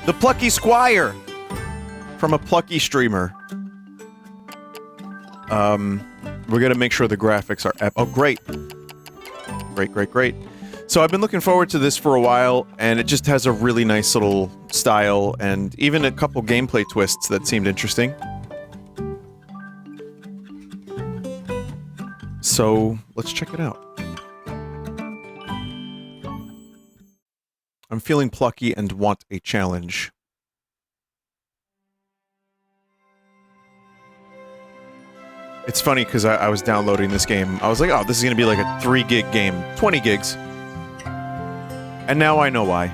The Plucky Squire! From a Plucky streamer. We're gonna make sure the graphics are oh, great. Great, great, great. So I've been looking forward to this for a while, and it just has a really nice little style, and even a couple gameplay twists that seemed interesting. So, let's check it out. I'm feeling plucky and want a challenge. It's funny, because I was downloading this game. I was like, oh, this is going to be like a 3 gig game. 20 gigs. And now I know why.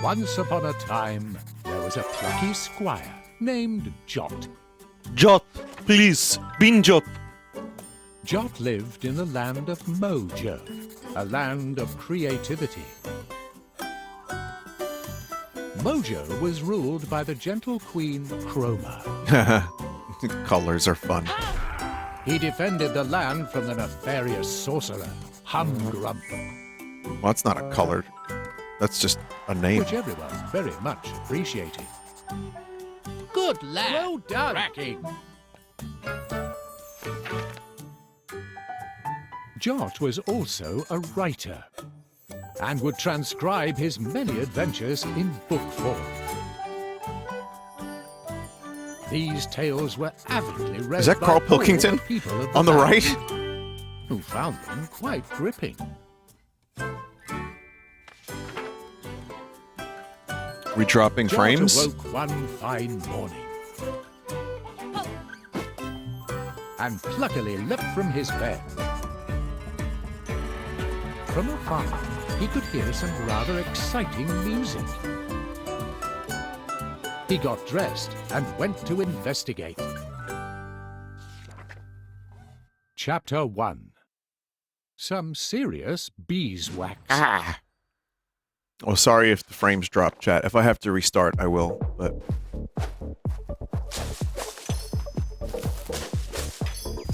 Once upon a time, there was a plucky squire named Jot. Jot, please, bin Jot. Jot lived in the land of Mojo, a land of creativity. Mojo was ruled by the gentle queen Chroma. Colors are fun. He defended the land from the nefarious sorcerer, Humgrump. Well, that's not a color. That's just a name. Which everyone very much appreciated. Good lad! Well done! Cracking! Jot was also a writer, and would transcribe his many adventures in book form. These tales were avidly read Is that by Carl all Pilkington people of the on the land, right? who found them quite gripping. We dropping Jot frames? awoke one fine morning and pluckily leapt from his bed. From afar, he could hear some rather exciting music. He got dressed and went to investigate. Chapter 1. Some serious beeswax. Ah! Oh, sorry if the frames drop, chat. If I have to restart, I will, but...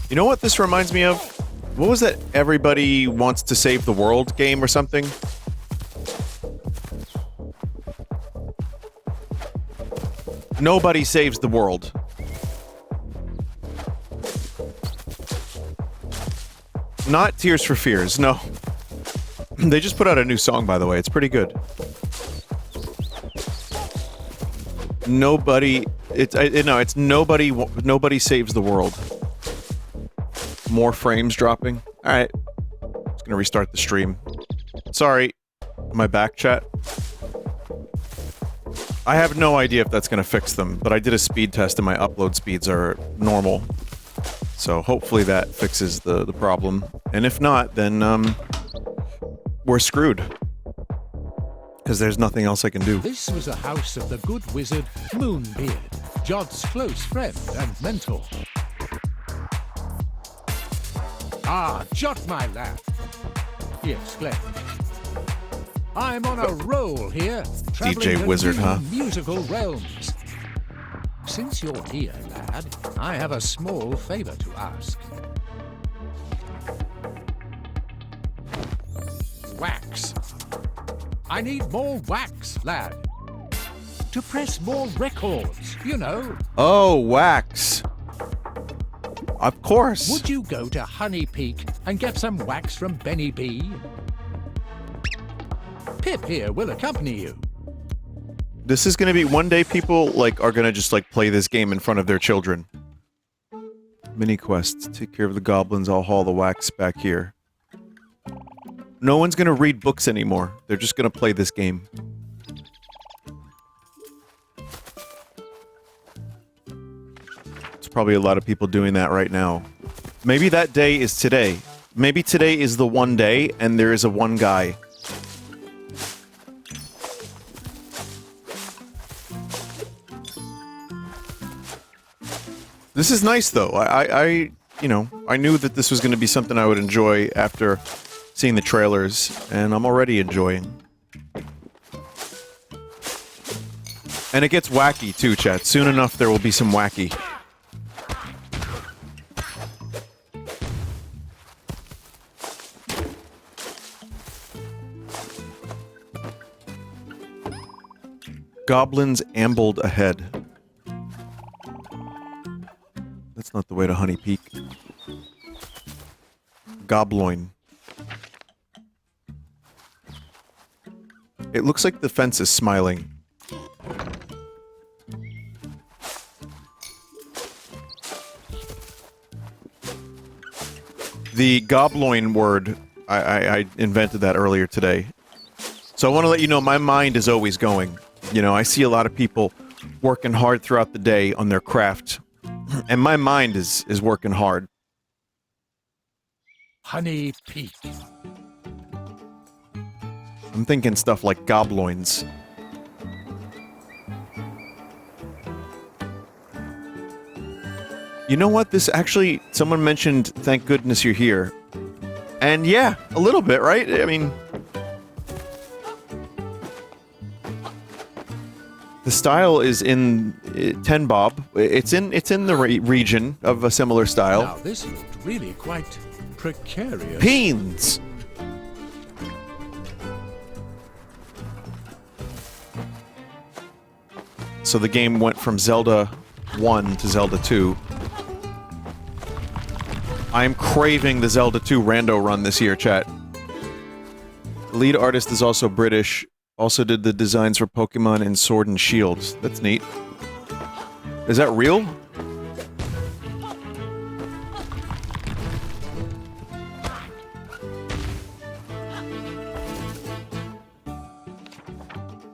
You know what this reminds me of? What was that Everybody Wants to Save the World game or something? Nobody saves the world. Not Tears for Fears, no. They just put out a new song, by the way. It's pretty good. Nobody... It's nobody... Nobody saves the world. More frames dropping. Alright. Just gonna restart the stream. Sorry. Am I back, chat? I have no idea if that's gonna fix them, but I did a speed test and my upload speeds are normal. So hopefully that fixes the problem. And if not, then, we're screwed. Because there's nothing else I can do. This was a house of the good wizard Moonbeard, Jot's close friend and mentor. Ah, Jot, my lad, he exclaimed. I'm on a roll here, traveling DJ Wizard, to huh? musical realms. Since you're here, lad, I have a small favor to ask. Wax. I need more wax, lad. To press more records, you know. Oh, wax. Of course. Would you go to Honey Peak and get some wax from Benny B? Pip here will accompany you. This is gonna be one day people, like, are gonna just, like, play this game in front of their children. Mini quests. Take care of the goblins, I'll haul the wax back here. No one's gonna read books anymore. They're just gonna play this game. There's probably a lot of people doing that right now. Maybe that day is today. Maybe today is the one day, and there is a one guy. This is nice, though. You know, I knew that this was going to be something I would enjoy after seeing the trailers, and I'm already enjoying. And it gets wacky, too, chat. Soon enough, there will be some wacky. Goblins ambled ahead. That's not the way to Honey Peak. Gobloin. It looks like the fence is smiling. The gobloin word, I invented that earlier today. So I want to let you know my mind is always going. You know, I see a lot of people working hard throughout the day on their craft. And my mind is working hard. Honey Peak. I'm thinking stuff like gobloins. You know what? This actually, someone mentioned, thank goodness you're here. And yeah, a little bit, right? I mean... The style is in 10 Bob. It's in the region of a similar style. Now this looked really quite precarious. Peens! So the game went from Zelda 1 to Zelda 2. I'm craving the Zelda 2 rando run this year, chat. The lead artist is also British. Also did the designs for Pokemon and Sword and Shield. That's neat. Is that real?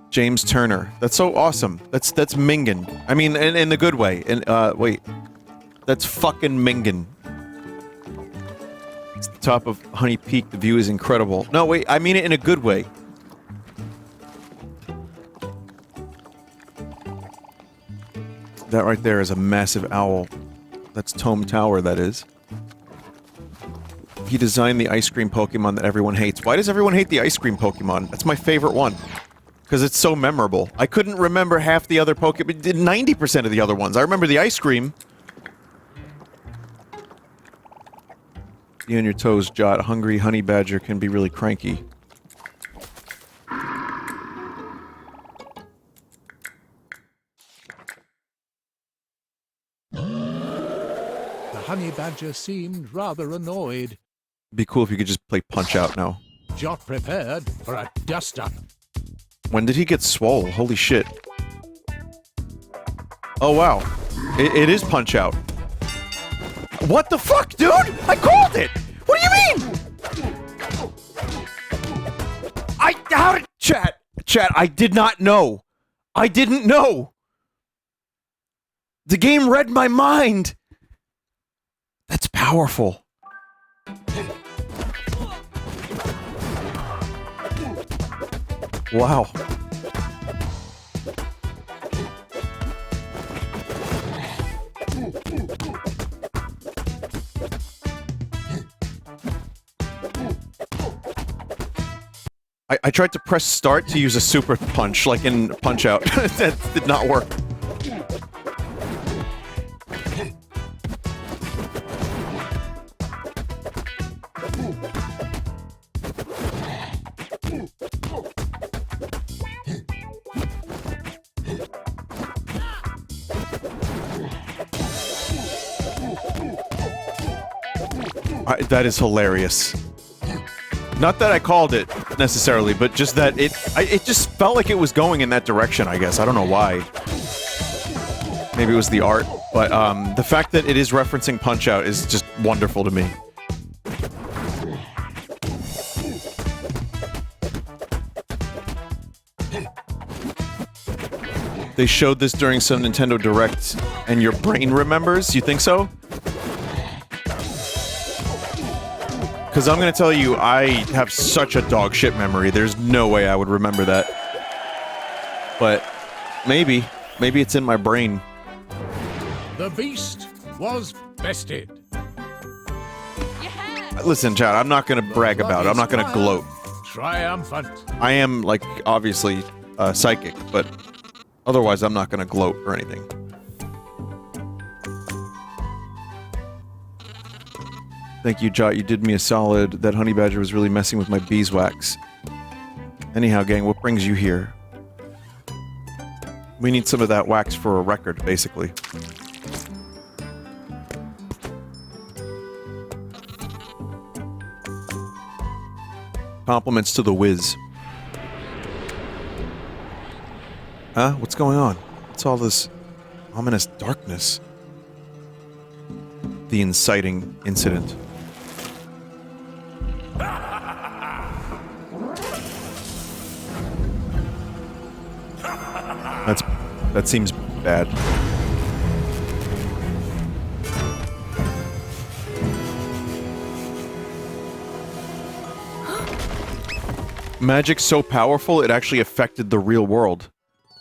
James Turner. That's so awesome. That's Mingen. I mean, in the good way. And wait. That's fucking Mingen. It's the top of Honey Peak. The view is incredible. No, wait. I mean it in a good way. That right there is a massive owl. That's Tome Tower, that is. He designed the ice cream Pokemon that everyone hates. Why does everyone hate the ice cream Pokemon? That's my favorite one. Because it's so memorable. I couldn't remember half the other Pokemon. 90% of the other ones. I remember the ice cream. You on your toes, Jot. Hungry honey badger can be really cranky. The honey badger seemed rather annoyed. It'd be cool if you could just play Punch-Out now. Jot prepared for a dust-up. When did he get swole? Holy shit. Oh, wow. It is Punch-Out. What the fuck, dude? I called it! What do you mean? How did... Chat, I did not know. I didn't know. The game read my mind. That's powerful. Wow. I tried to press start to use a super punch, like in Punch-Out. That did not work. That is hilarious. Not that I called it, necessarily, but just that it just felt like it was going in that direction, I guess. I don't know why. Maybe it was the art, but the fact that it is referencing Punch-Out is just wonderful to me. They showed this during some Nintendo Direct, and your brain remembers? You think so? Because I'm going to tell you, I have such a dog shit memory. There's no way I would remember that. But maybe. Maybe it's in my brain. The beast was bested. Listen, Chad, I'm not going to brag about it. I'm not going to gloat. Triumphant. I am, like, obviously psychic, but otherwise I'm not going to gloat or anything. Thank you, Jot. You did me a solid. That honey badger was really messing with my beeswax. Anyhow, gang, what brings you here? We need some of that wax for a record, basically. Compliments to the whiz. Huh? What's going on? What's all this ominous darkness? The inciting incident. That seems bad. Magic's so powerful, it actually affected the real world.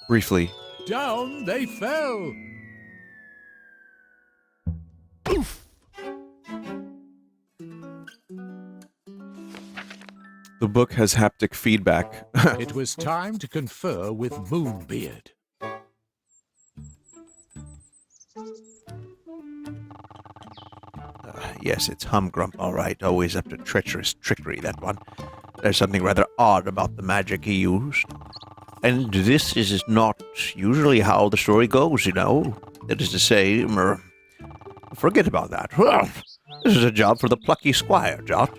Briefly. Down they fell. Oof. The book has haptic feedback. It was time to confer with Moonbeard. Yes, it's Humgrump, all right. Always up to treacherous trickery, that one. There's something rather odd about the magic he used. And this is not usually how the story goes, you know. That is to say, forget about that. Well, this is a job for the Plucky Squire, Jot.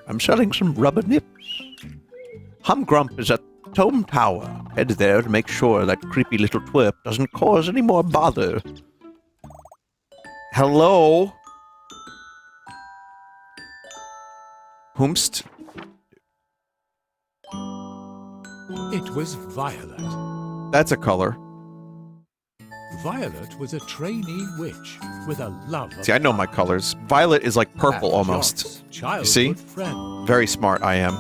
I'm selling some rubber nips. Humgrump is at Tome Tower. Head there to make sure that creepy little twerp doesn't cause any more bother. Hello? Whomst? It was Violet. That's a color. Violet was a trainee witch with a love of See, I know my colors. Violet is like purple and almost. Jot's You see? childhood friend. Very smart I am.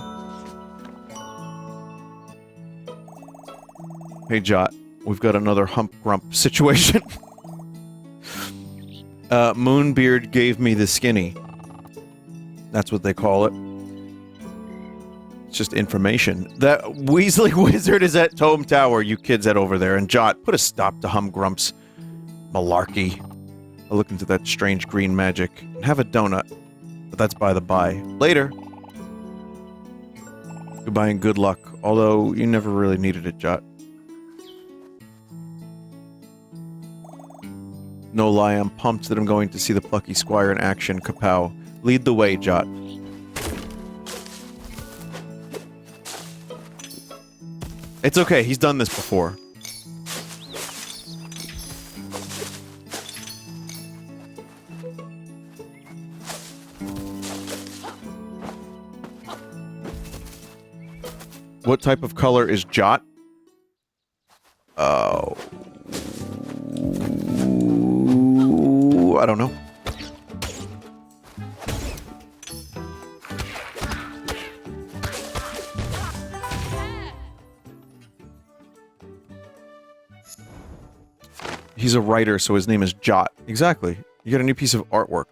Hey Jot, we've got another hump grump situation. Moonbeard gave me the skinny. That's what they call it. It's just information. That Weasley Wizard is at Tome Tower. You kids head over there. And Jot, put a stop to Humgrump's malarkey. I'll look into that strange green magic. And have a donut. But that's by the by. Later. Goodbye and good luck. Although, you never really needed it, Jot. No lie, I'm pumped that I'm going to see the Plucky Squire in action. Kapow. Lead the way, Jot. It's okay, he's done this before. What type of color is Jot? Oh... I don't know. He's a writer, so his name is Jot. Exactly. You got a new piece of artwork.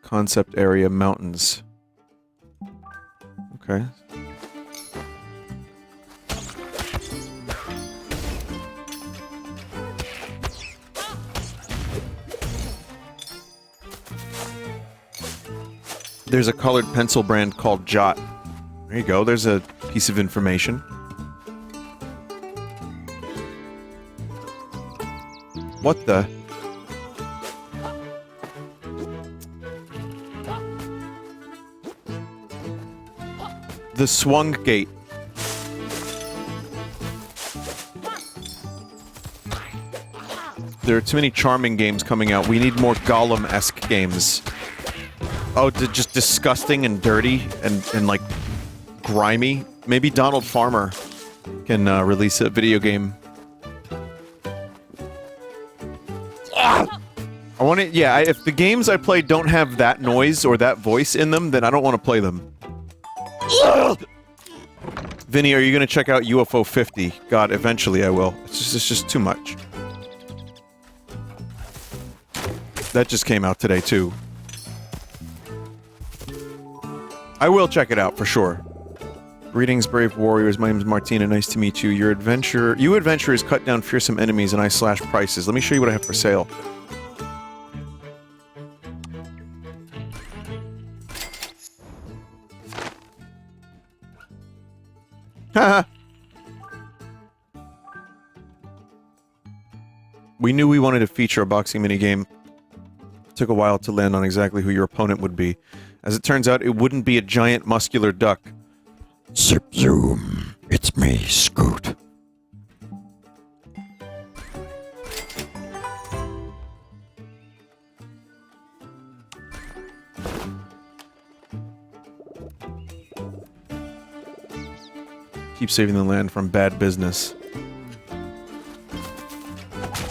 Concept area, mountains. Okay. There's a colored pencil brand called Jot. There you go, there's a piece of information. What the? The Swung Gate. There are too many charming games coming out. We need more Gollum-esque games. Oh, just disgusting and dirty and like grimy. Maybe Donald Farmer can release a video game. I want to. Yeah, if the games I play don't have that noise or that voice in them, then I don't want to play them. Vinny, are you gonna check out UFO 50? God, eventually I will. It's just too much. That just came out today too. I will check it out, for sure. Greetings, brave warriors. My name is Martina. Nice to meet you. You adventurers cut down fearsome enemies and I slash prices. Let me show you what I have for sale. Haha. We knew we wanted to feature a boxing minigame. It took a while to land on exactly who your opponent would be. As it turns out, it wouldn't be a giant muscular duck. Zip zoom. It's me, Scoot. Keep saving the land from bad business.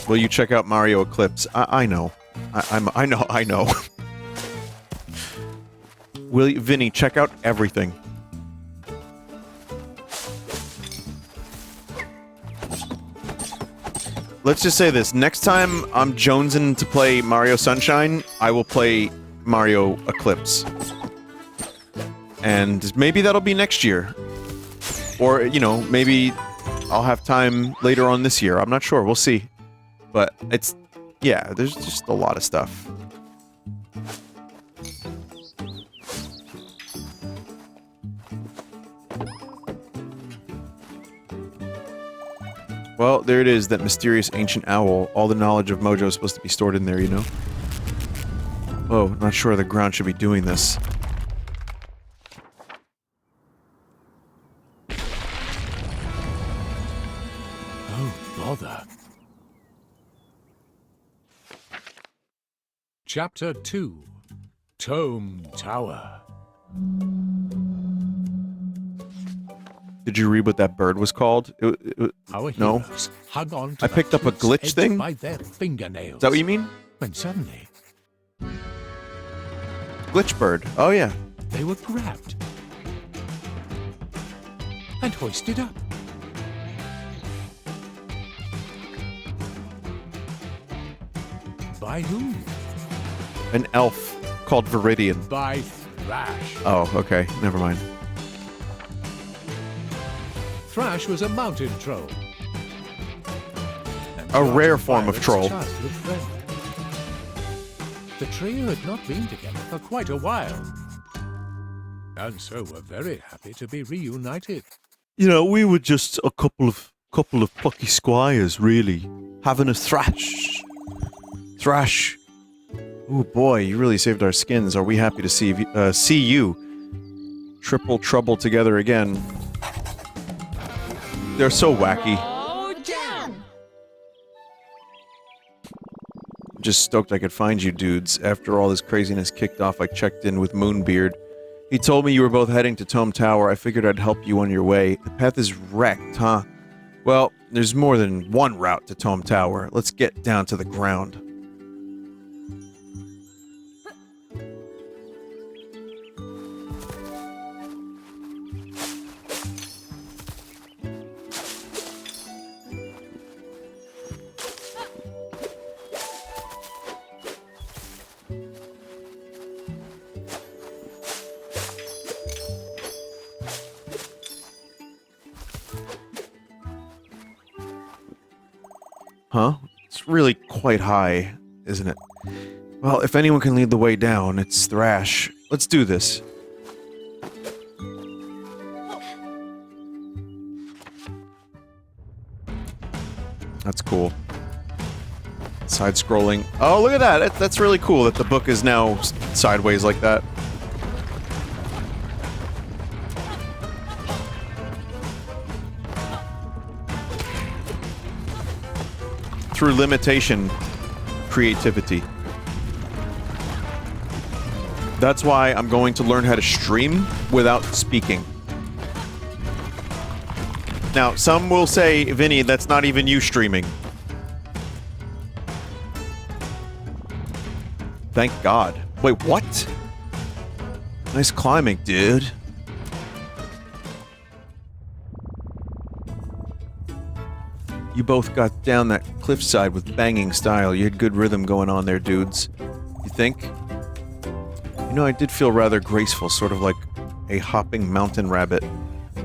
Will you check out Mario Eclipse? I know. I know. Will you, Vinny, check out everything. Let's just say this. Next time I'm jonesing to play Mario Sunshine, I will play Mario Eclipse. And maybe that'll be next year. Or, you know, maybe I'll have time later on this year. I'm not sure. We'll see. But it's... yeah, there's just a lot of stuff. Well, there it is, that mysterious ancient owl. All the knowledge of Mojo is supposed to be stored in there, you know? Oh, not sure the ground should be doing this. Oh, bother. Chapter 2. Tome Tower. Did you read what that bird was called? Our no. heroes hung on to I the picked up a cliff's glitch edge thing? by their fingernails. Is that what you mean? When suddenly Glitch bird. Oh, yeah. they were grabbed and hoisted up. By whom? An elf called Viridian. By Thrash. Oh, okay. Never mind. Thrash was a mountain troll. And A not rare form of Violet's troll. childhood friend. The trio had not been together for quite a while, and so were very happy to be reunited. You know, we were just a couple of plucky squires, really. Having a thrash. Thrash. Oh boy, you really saved our skins. Are we happy to see you? Triple trouble together again. They're so wacky. Just stoked I could find you dudes. After all this craziness kicked off, I checked in with Moonbeard. He told me you were both heading to Tome Tower. I figured I'd help you on your way. The path is wrecked, huh? Well, there's more than one route to Tome Tower. Let's get down to the ground. Huh? It's really quite high, isn't it? Well, if anyone can lead the way down, it's Thrash. Let's do this. That's cool. Side-scrolling. Oh, look at that! That's really cool that the book is now sideways like that. Through limitation, creativity. That's why I'm going to learn how to stream without speaking. Now, some will say, Vinny, that's not even you streaming. Thank God. Wait, what? Nice climbing, dude. You both got down that cliffside with banging style. You had good rhythm going on there, dudes. You think? You know, I did feel rather graceful, sort of like a hopping mountain rabbit.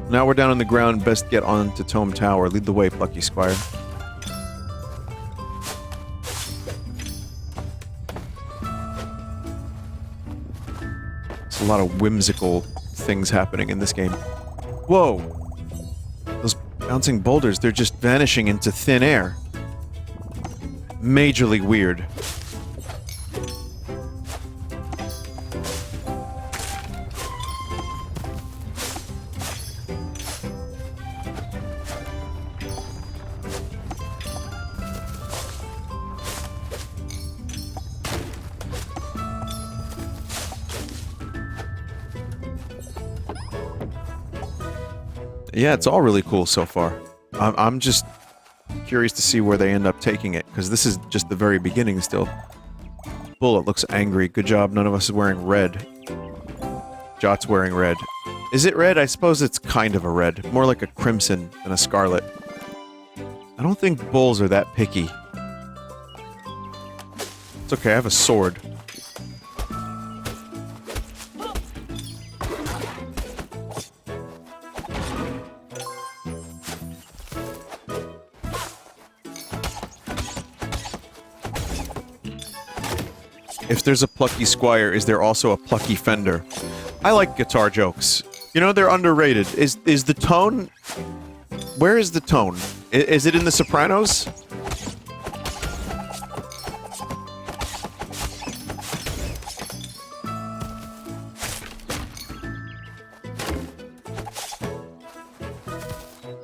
Now we're down on the ground, best get on to Tome Tower. Lead the way, Plucky Squire. There's a lot of whimsical things happening in this game. Whoa! Those bouncing boulders, they're just vanishing into thin air. majorly weird. Yeah, it's all really cool so far. I'm just curious to see where they end up taking it, because this is just the very beginning still. Bullet looks angry. Good job, none of us is wearing red. Jot's wearing red. Is it red? I suppose it's kind of a red. More like a crimson than a scarlet. I don't think bulls are that picky. It's okay, I have a sword. If there's a Plucky Squire, is there also a Plucky Fender? I like guitar jokes. You know, they're underrated. Is the tone... Where is the tone? Is it in The Sopranos?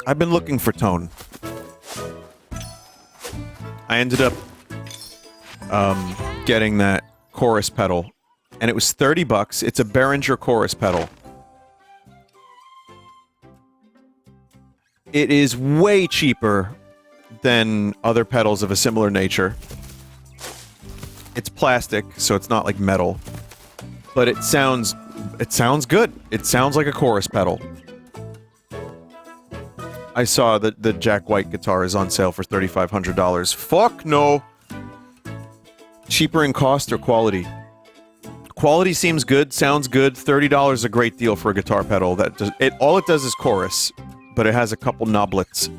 I've been looking for tone. I ended up getting that chorus pedal, and it was 30 bucks. It's a Behringer chorus pedal. It is way cheaper than other pedals of a similar nature. It's plastic, so it's not like metal, but it sounds good. It sounds like a chorus pedal. I saw that the Jack White guitar is on sale for $3,500. Fuck no! Cheaper in cost or quality? Quality seems good, sounds good. $30 is a great deal for a guitar pedal. All it does is chorus, but it has a couple knoblets.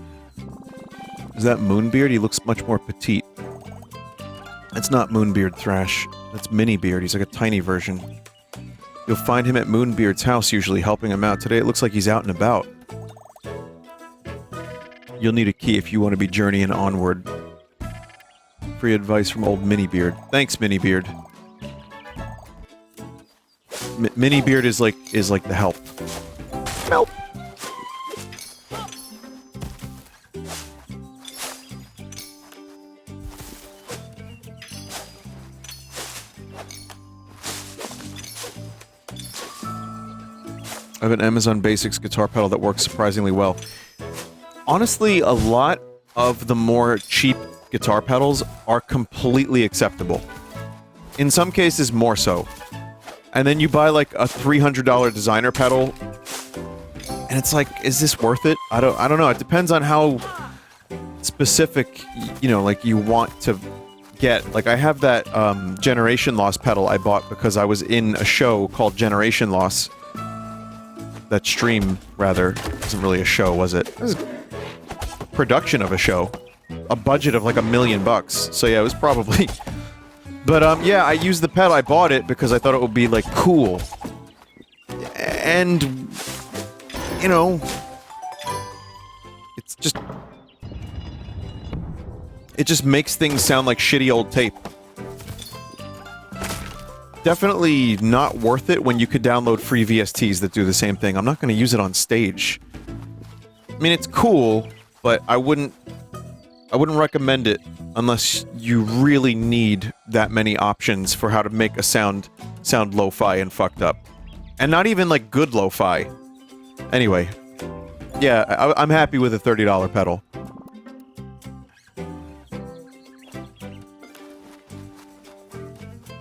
Is that Moonbeard? He looks much more petite. That's not Moonbeard Thrash. That's Mini Beard. He's like a tiny version. You'll find him at Moonbeard's house, usually helping him out. Today it looks like he's out and about. You'll need a key if you want to be journeying onward. Free advice from old Mini Beard. Thanks, Mini Beard. Mini Beard is like the help. Help. I have an Amazon Basics guitar pedal that works surprisingly well. Honestly, a lot of the more cheap guitar pedals are completely acceptable. In some cases, more so. And then you buy like a $300 designer pedal, and it's like, is this worth it? I don't know. It depends on how specific, you know, like you want to get. Like I have that Generation Loss pedal I bought because I was in a show called Generation Loss. That stream, rather, wasn't really a show, was it? It was a production of a show. A budget of like $1 million. So yeah, it was probably... But yeah, I used the pedal. I bought it because I thought it would be like cool. And... you know... it's just... it just makes things sound like shitty old tape. Definitely not worth it when you could download free VSTs that do the same thing. I'm not going to use it on stage. I mean, it's cool, but I wouldn't recommend it unless you really need that many options for how to make a sound lo-fi and fucked up. And not even, like, good lo-fi. Anyway. Yeah, I'm happy with a $30 pedal.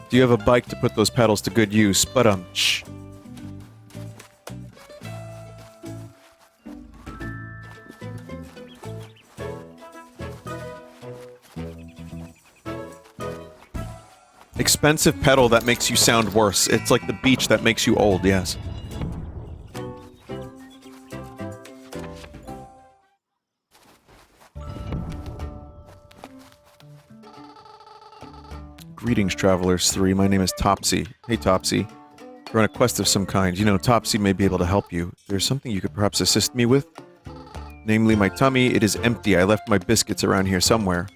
Do you have a bike to put those pedals to good use? But, shh. Expensive pedal that makes you sound worse. It's like the beach that makes you old, yes. Greetings, Travelers 3. My name is Topsy. Hey, Topsy. We're on a quest of some kind. You know, Topsy may be able to help you. There's something you could perhaps assist me with? Namely, my tummy. It is empty. I left my biscuits around here somewhere.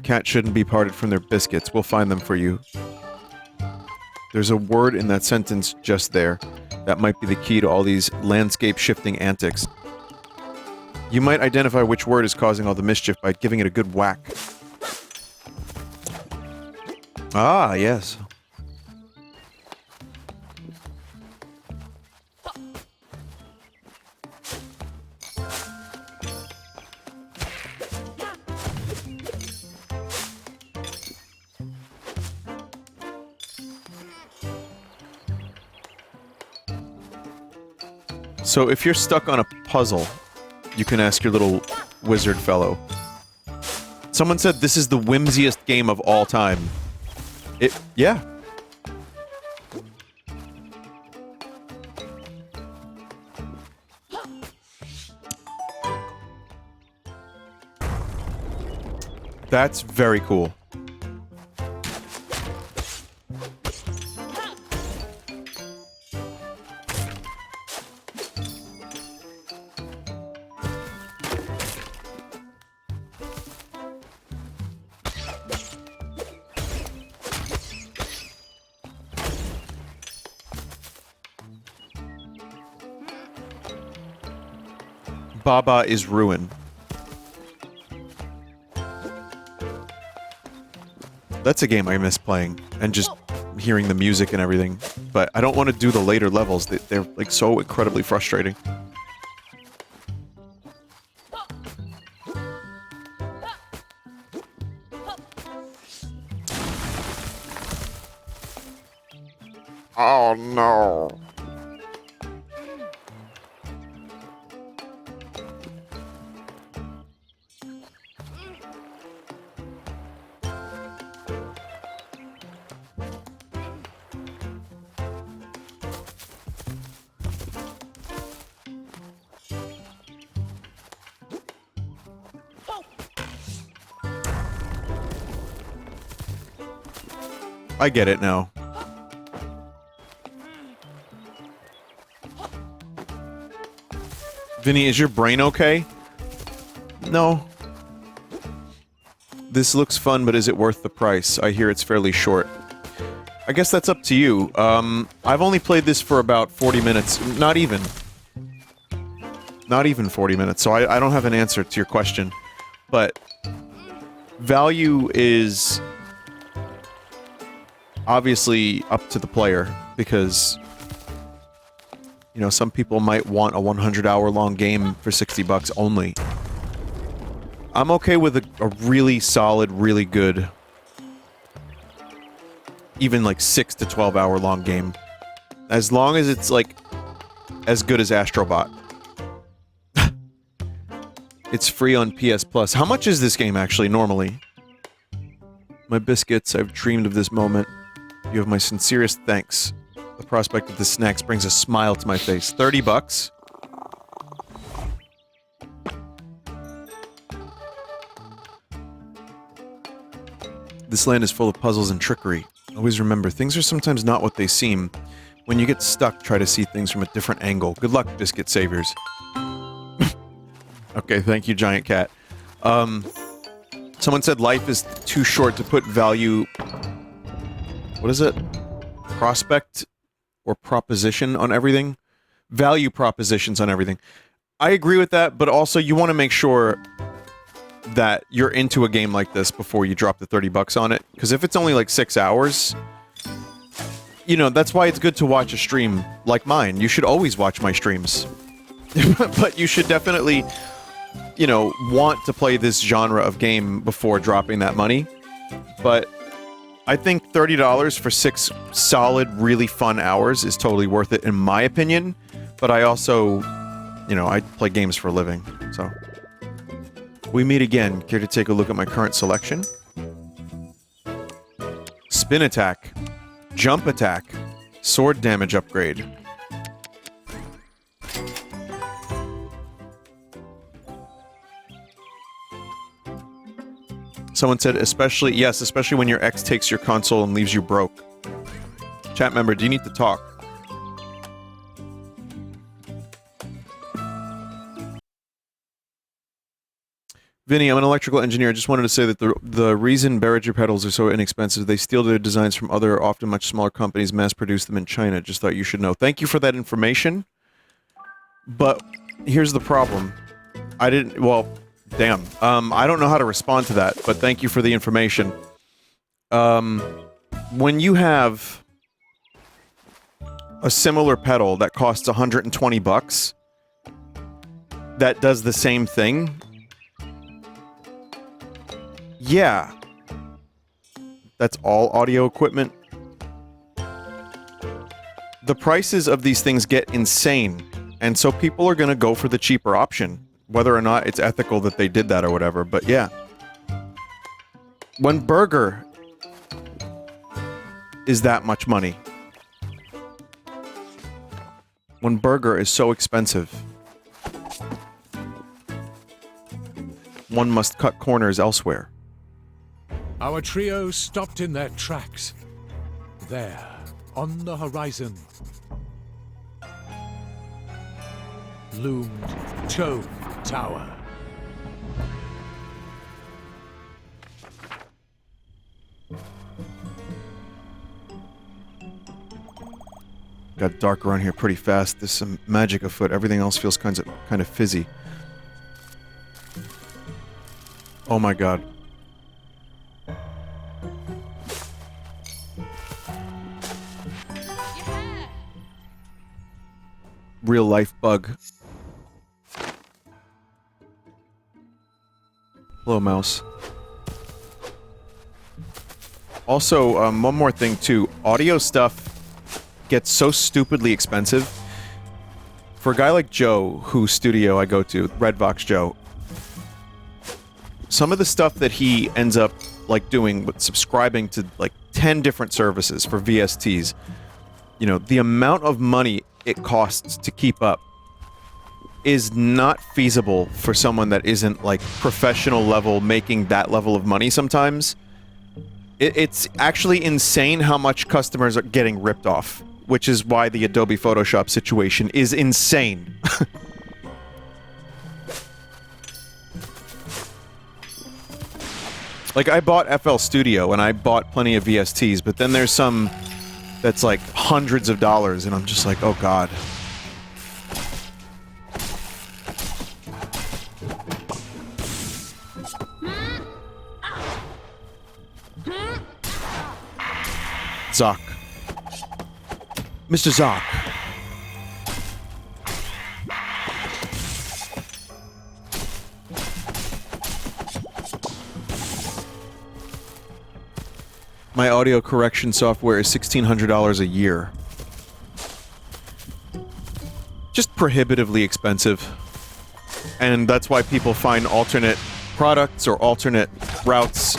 Cat shouldn't be parted from their biscuits. We'll find them for you. There's a word in that sentence just there. That might be the key to all these landscape-shifting antics. You might identify which word is causing all the mischief by giving it a good whack. Ah, yes. So if you're stuck on a puzzle, you can ask your little wizard fellow. Someone said this is the whimsiest game of all time. Yeah. That's very cool. Baba is ruin. That's a game I miss playing, and just hearing the music and everything. But I don't want to do the later levels. They're like so incredibly frustrating. Oh no. I get it now. Vinny, is your brain okay? No. This looks fun, but is it worth the price? I hear it's fairly short. I guess that's up to you. I've only played this for about 40 minutes. Not even. Not even 40 minutes, so I don't have an answer to your question. But value is obviously up to the player, because you know, some people might want a 100-hour long game for 60 bucks only. I'm okay with a really solid, really good, even like 6 to 12 hour long game, as long as it's like as good as Astrobot. It's free on PS Plus. How much is this game actually normally? My biscuits, I've dreamed of this moment. You have my sincerest thanks. The prospect of the snacks brings a smile to my face. 30 bucks? This land is full of puzzles and trickery. Always remember, things are sometimes not what they seem. When you get stuck, try to see things from a different angle. Good luck, biscuit saviors. Okay, thank you, Giant Cat. Someone said life is too short to put value... What is it? Prospect or proposition on everything? Value propositions on everything. I agree with that, but also you want to make sure that you're into a game like this before you drop the 30 bucks on it. Because if it's only like 6 hours, you know, that's why it's good to watch a stream like mine. You should always watch my streams. But you should definitely, you know, want to play this genre of game before dropping that money. But I think $30 for 6 solid, really fun hours is totally worth it, in my opinion. But I also, you know, I play games for a living, so. We meet again. Care to take a look at my current selection? Spin attack. Jump attack. Sword damage upgrade. Someone said, especially, yes, especially when your ex takes your console and leaves you broke. Chat member, do you need to talk? Vinny, I'm an electrical engineer. I just wanted to say that the reason Behringer pedals are so inexpensive, they steal their designs from other, often much smaller companies, mass produce them in China. Just thought you should know. Thank you for that information. But here's the problem. I didn't, well, damn. I don't know how to respond to that, but thank you for the information. When you have a similar pedal that costs 120 bucks that does the same thing, yeah, that's all audio equipment. The prices of these things get insane, and so people are gonna go for the cheaper option, whether or not it's ethical that they did that or whatever, but yeah. When Burger is that much money, when Burger is so expensive, one must cut corners elsewhere. Our trio stopped in their tracks. There, on the horizon, loomed Tome Tower. Got dark around here pretty fast. There's some magic afoot. Everything else feels kind of fizzy. Oh my god. Real life bug. Hello, mouse. Also, one more thing too. Audio stuff gets so stupidly expensive. For a guy like Joe, whose studio I go to, Redvox Joe, some of the stuff that he ends up, like, doing with subscribing to, like, 10 different services for VSTs, you know, the amount of money it costs to keep up is not feasible for someone that isn't, like, professional level, making that level of money sometimes. It's actually insane how much customers are getting ripped off, which is why the Adobe Photoshop situation is insane. Like, I bought FL Studio, and I bought plenty of VSTs, but then there's some that's like hundreds of dollars, and I'm just like, oh god. Zoc. Mr. Zoc. My audio correction software is $1,600 a year. Just prohibitively expensive. And that's why people find alternate products or alternate routes.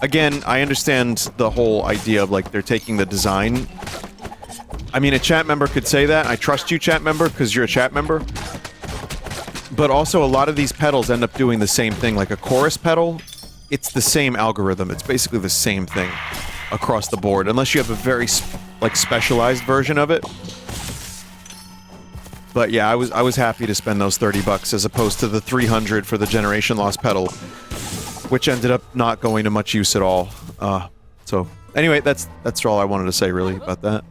Again, I understand the whole idea of, like, they're taking the design. I mean, a chat member could say that. I trust you, chat member, because you're a chat member. But also, a lot of these pedals end up doing the same thing. Like a chorus pedal, it's the same algorithm. It's basically the same thing across the board, unless you have a very, like, specialized version of it. But yeah, I was happy to spend those 30 bucks as opposed to the 300 for the Generation Lost pedal, which ended up not going to much use at all. So anyway, that's all I wanted to say really about that.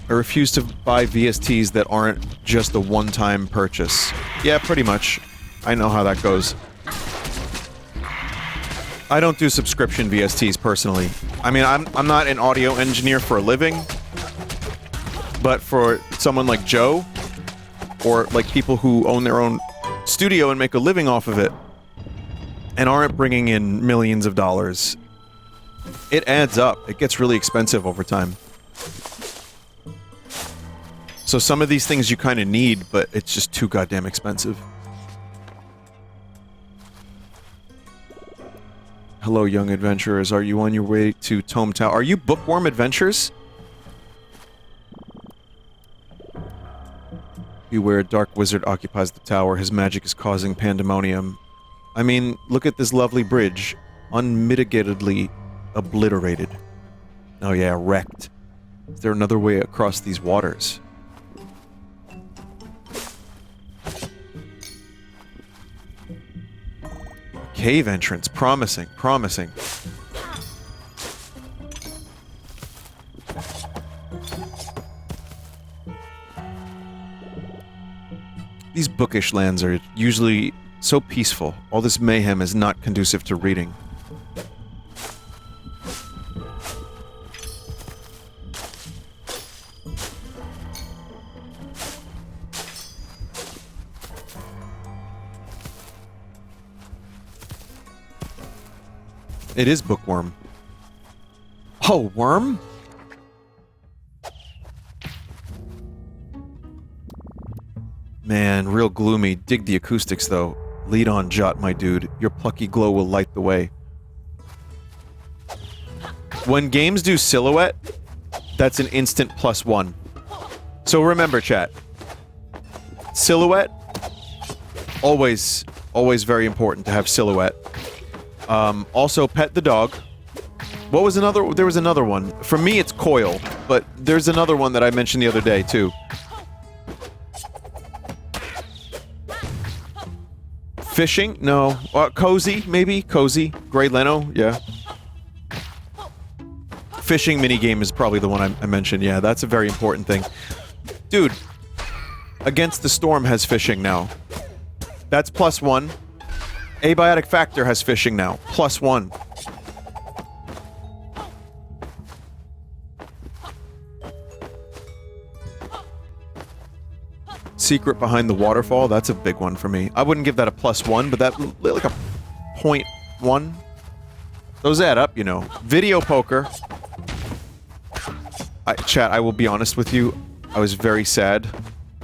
I refuse to buy VSTs that aren't just a one-time purchase. Yeah, pretty much. I know how that goes. I don't do subscription VSTs personally. I mean, I'm not an audio engineer for a living, but for someone like Joe, or like people who own their own studio and make a living off of it, and aren't bringing in millions of dollars, it adds up. It gets really expensive over time. So some of these things you kind of need, but it's just too goddamn expensive. Hello, young adventurers. Are you on your way to Tome Tower? Are you Bookworm Adventures? Beware, a dark wizard occupies the tower. His magic is causing pandemonium. I mean, look at this lovely bridge. Unmitigatedly obliterated. Oh yeah, wrecked. Is there another way across these waters? Cave entrance. Promising, promising. These bookish lands are usually so peaceful. All this mayhem is not conducive to reading. It is Bookworm. Oh, worm? Man, real gloomy. Dig the acoustics, though. Lead on, Jot, my dude. Your plucky glow will light the way. When games do silhouette, that's an instant +1. So remember, chat. Silhouette, always very important to have silhouette. Also, pet the dog. What was another? There was another one. For me, it's coil, but there's another one that I mentioned the other day, too. Fishing? No. Cozy, maybe? Cozy. Grey Leno? Yeah. Fishing minigame is probably the one I mentioned. Yeah, that's a very important thing. Dude, Against the Storm has fishing now. That's +1. Abiotic Factor has fishing now. +1. Secret Behind the Waterfall, that's a big one for me. I wouldn't give that a +1, but that, like a 0.1. Those add up, you know. Video poker. Chat, I will be honest with you, I was very sad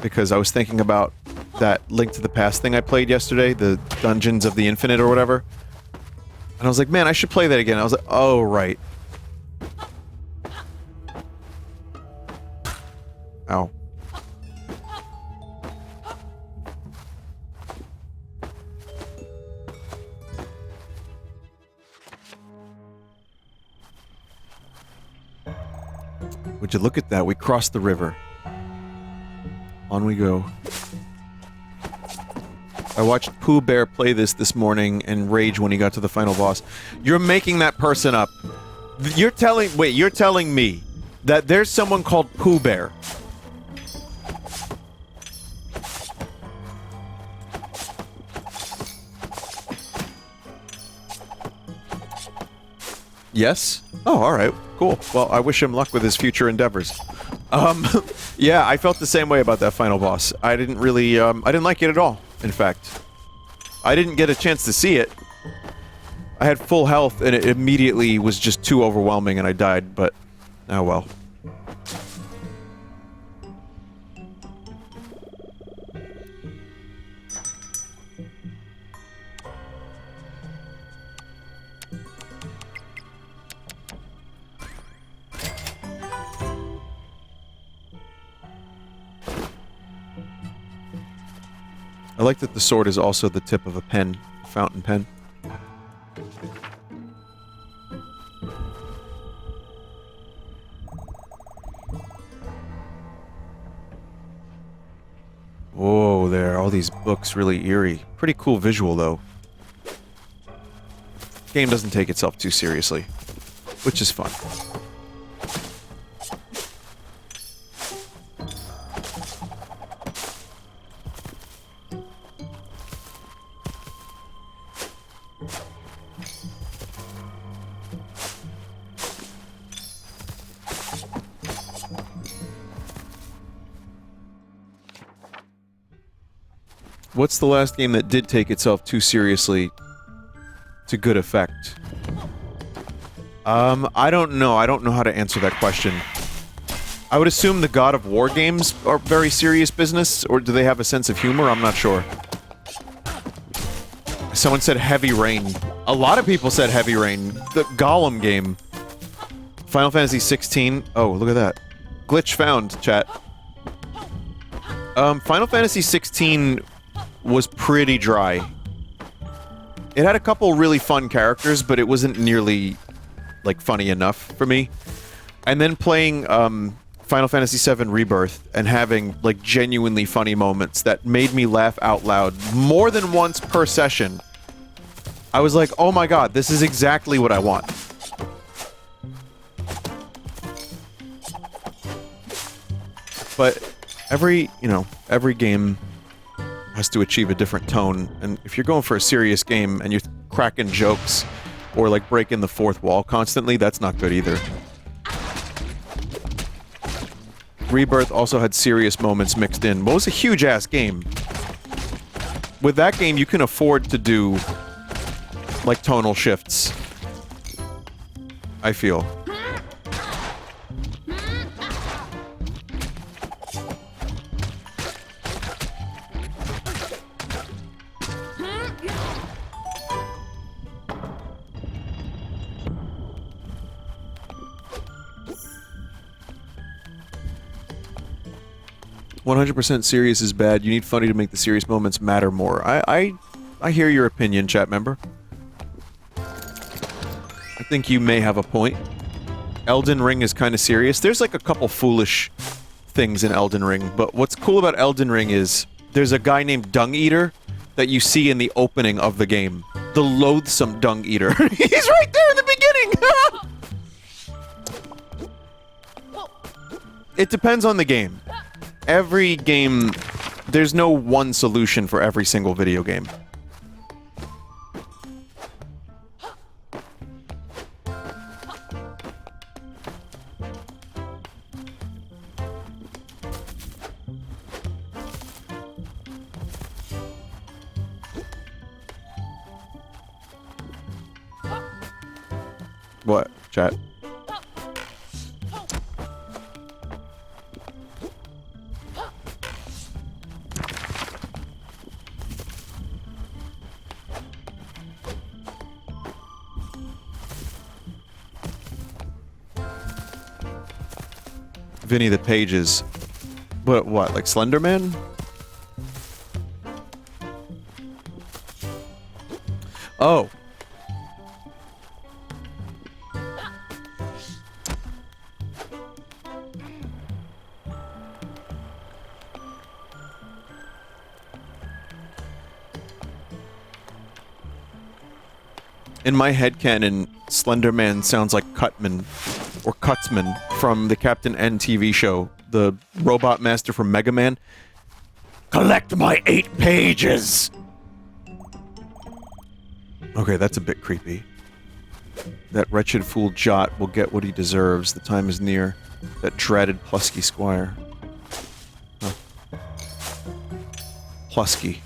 because I was thinking about that Link to the Past thing I played yesterday, the Dungeons of the Infinite or whatever. And I was like, man, I should play that again. I was like, oh, right. Ow. Would you look at that? We crossed the river. On we go. I watched Pooh Bear play this morning and rage when he got to the final boss. You're making that person up. You're telling me that there's someone called Pooh Bear. Yes? Oh, alright. Cool. Well, I wish him luck with his future endeavors. Yeah, I felt the same way about that final boss. I didn't really, I didn't like it at all, in fact. I didn't get a chance to see it. I had full health, and it immediately was just too overwhelming, and I died, but... oh well. I like that the sword is also the tip of a pen, fountain pen. Whoa there, all these books really eerie. Pretty cool visual though. Game doesn't take itself too seriously, which is fun. What's the last game that did take itself too seriously to good effect? I don't know. I don't know how to answer that question. I would assume the God of War games are very serious business, or do they have a sense of humor? I'm not sure. Someone said Heavy Rain. A lot of people said Heavy Rain. The Gollum game. Final Fantasy 16. Oh, look at that. Glitch found, chat. Final Fantasy 16 was pretty dry. It had a couple really fun characters, but it wasn't nearly, like, funny enough for me. And then playing, Final Fantasy VII Rebirth and having, like, genuinely funny moments that made me laugh out loud more than once per session. I was like, oh my god, this is exactly what I want. But every game has to achieve a different tone, and if you're going for a serious game and you're cracking jokes or, like, breaking the fourth wall constantly, that's not good either. Rebirth also had serious moments mixed in, but it was a huge-ass game. With that game, you can afford to do, like, tonal shifts. I feel. "100% serious is bad. You need funny to make the serious moments matter more." I hear your opinion, chat member. I think you may have a point. Elden Ring is kind of serious. There's like a couple foolish things in Elden Ring, but what's cool about Elden Ring is there's a guy named Dung Eater that you see in the opening of the game. The loathsome Dung Eater. He's right there in the beginning! It depends on the game. Every game, there's no one solution for every single video game. What, chat? Vinny the Pages. What, like Slenderman? Oh. In my headcanon, Slenderman sounds like Cutman, or Cutsman, from the Captain N TV show, the robot master from Mega Man. Collect my 8 pages! Okay, that's a bit creepy. That wretched fool Jot will get what he deserves. The time is near. That dreaded Plucky Squire. Huh. Plusky.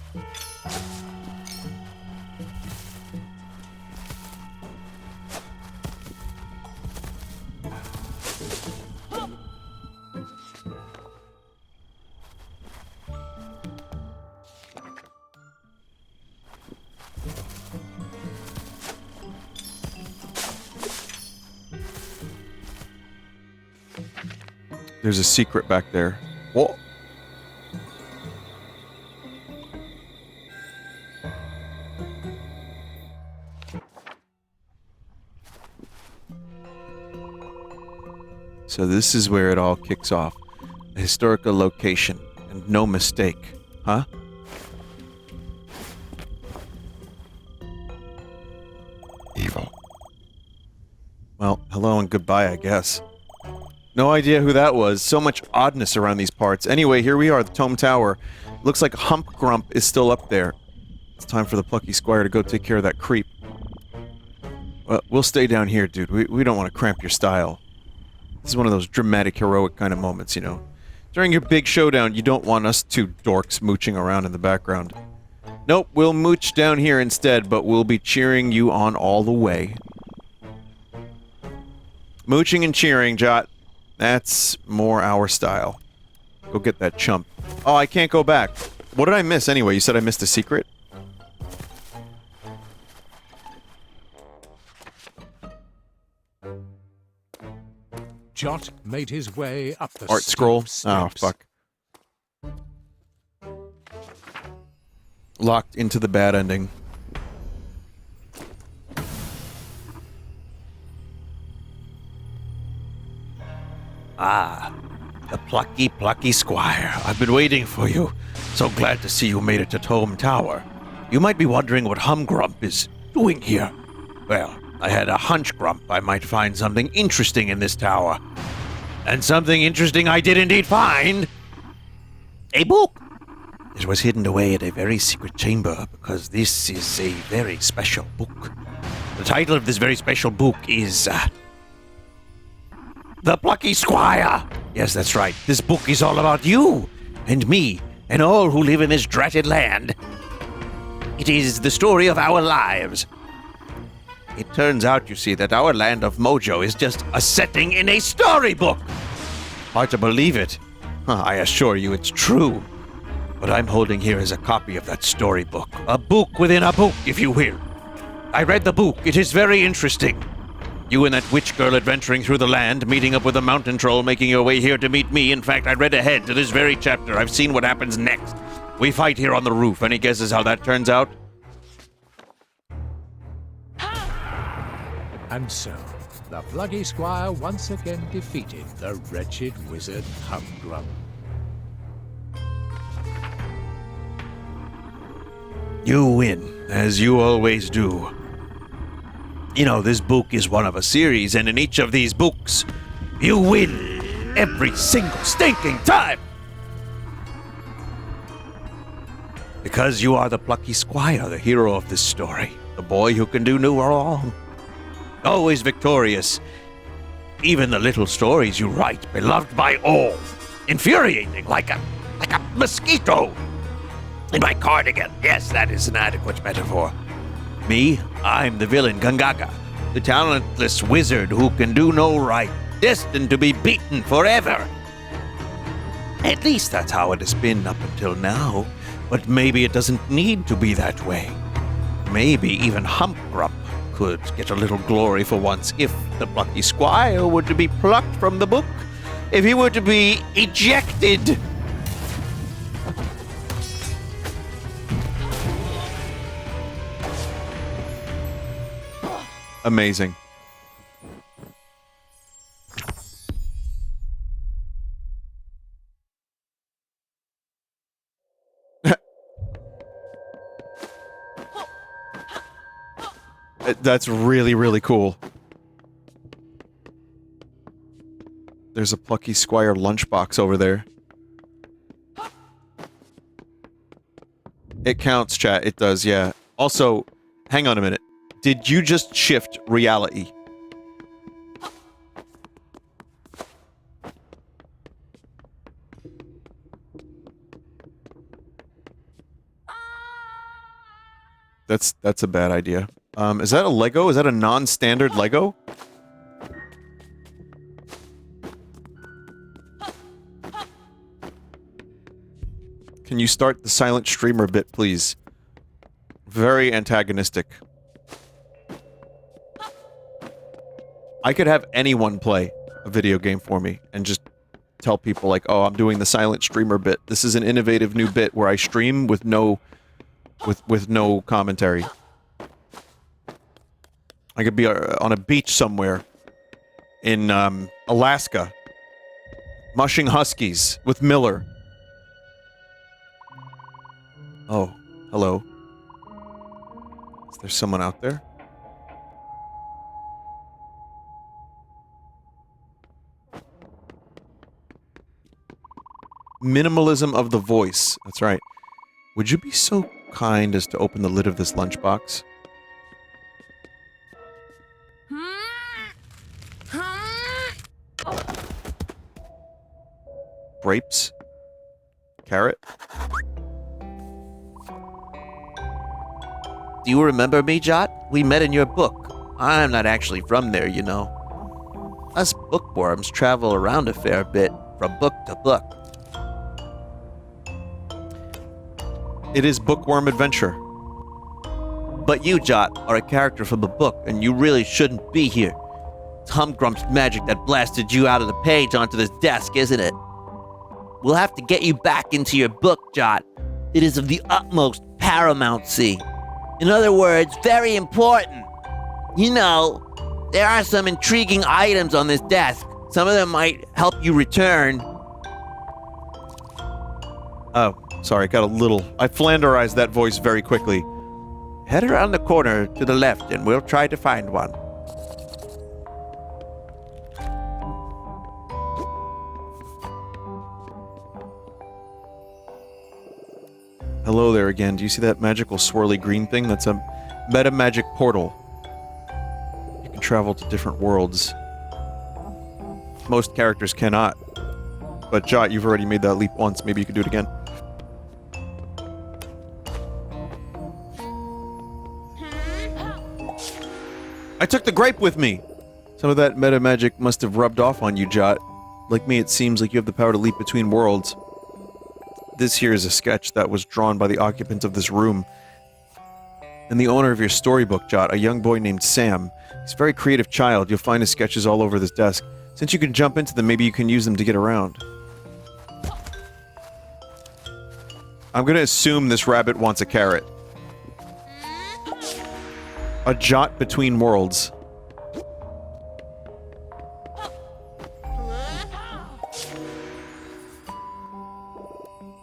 There's a secret back there. Whoa. So this is where it all kicks off. A historical location, and no mistake, huh? Evil. Well, hello and goodbye, I guess. No idea who that was. So much oddness around these parts. Anyway, here we are, the Tome Tower. Looks like Hump Grump is still up there. It's time for the Plucky Squire to go take care of that creep. Well, we'll stay down here, dude. We don't want to cramp your style. This is one of those dramatic, heroic kind of moments, you know. During your big showdown, you don't want us two dorks mooching around in the background. Nope, we'll mooch down here instead, but we'll be cheering you on all the way. Mooching and cheering, Jot. That's more our style. Go get that chump. Oh, I can't go back. What did I miss anyway? You said I missed a secret? Jot made his way up the Art scroll. steep Oh, steps. fuck. Locked into the bad ending. Ah, the Plucky Squire. I've been waiting for you. So glad to see you made it to Tome Tower. You might be wondering what Humgrump is doing here. Well, I had a hunch, Grump, I might find something interesting in this tower. And something interesting I did indeed find. A book. It was hidden away at a very secret chamber because this is a very special book. The title of this very special book is The Plucky Squire. Yes, that's right. This book is all about you and me and all who live in this dratted land. It is the story of our lives. It turns out, you see, that our land of Mojo is just a setting in a storybook. Hard to believe it. I assure you it's true. What I'm holding here is a copy of that storybook. A book within a book, if you will. I read the book. It is very interesting. You and that witch girl adventuring through the land, meeting up with a mountain troll, making your way here to meet me. In fact, I read ahead to this very chapter. I've seen what happens next. We fight here on the roof. Any guesses how that turns out? And so, the Plucky Squire once again defeated the wretched wizard Humgrump. You win, as you always do. You know, this book is one of a series, and in each of these books, you win every single stinking time! Because you are the Plucky Squire, the hero of this story, the boy who can do no wrong. Always victorious. Even the little stories you write, beloved by all. Infuriating, like a mosquito. In my cardigan. Yes, that is an adequate metaphor. Me, I'm the villain, Gungaga, the talentless wizard who can do no right, destined to be beaten forever. At least that's how it has been up until now, but maybe it doesn't need to be that way. Maybe even Humgrump could get a little glory for once if the Plucky Squire were to be plucked from the book, if he were to be ejected. Amazing. That's really, really cool. There's a Plucky Squire lunchbox over there. It counts, chat. It does, yeah. Also, hang on a minute. Did you just shift reality? That's a bad idea. Is that a Lego? Is that a non-standard Lego? Can you start the silent streamer bit, please? Very antagonistic. I could have anyone play a video game for me and just tell people like, oh, I'm doing the silent streamer bit. This is an innovative new bit where I stream with no commentary. I could be on a beach somewhere in Alaska, mushing huskies with Miller. Oh, hello. Is there someone out there? Minimalism of the voice. That's right. Would you be so kind as to open the lid of this lunchbox? Grapes? Carrot? Do you remember me, Jot? We met in your book. I'm not actually from there, you know. Us bookworms travel around a fair bit, from book to book. It is bookworm adventure. But you, Jot, are a character from a book, and you really shouldn't be here. It's Humgrump's magic that blasted you out of the page onto this desk, isn't it? We'll have to get you back into your book, Jot. It is of the utmost paramountcy. In other words, very important. You know, there are some intriguing items on this desk. Some of them might help you return. Oh, sorry, got a little... I flanderized that voice very quickly. Head around the corner to the left and we'll try to find one. Hello there again. Do you see that magical swirly green thing? That's a meta magic portal. You can travel to different worlds. Most characters cannot. But Jot, you've already made that leap once. Maybe you can do it again. I took the grape with me! Some of that meta magic must have rubbed off on you, Jot. Like me, it seems like you have the power to leap between worlds. This here is a sketch that was drawn by the occupant of this room. And the owner of your storybook, Jot, a young boy named Sam. He's a very creative child. You'll find his sketches all over this desk. Since you can jump into them, maybe you can use them to get around. I'm gonna assume this rabbit wants a carrot. A Jot between worlds.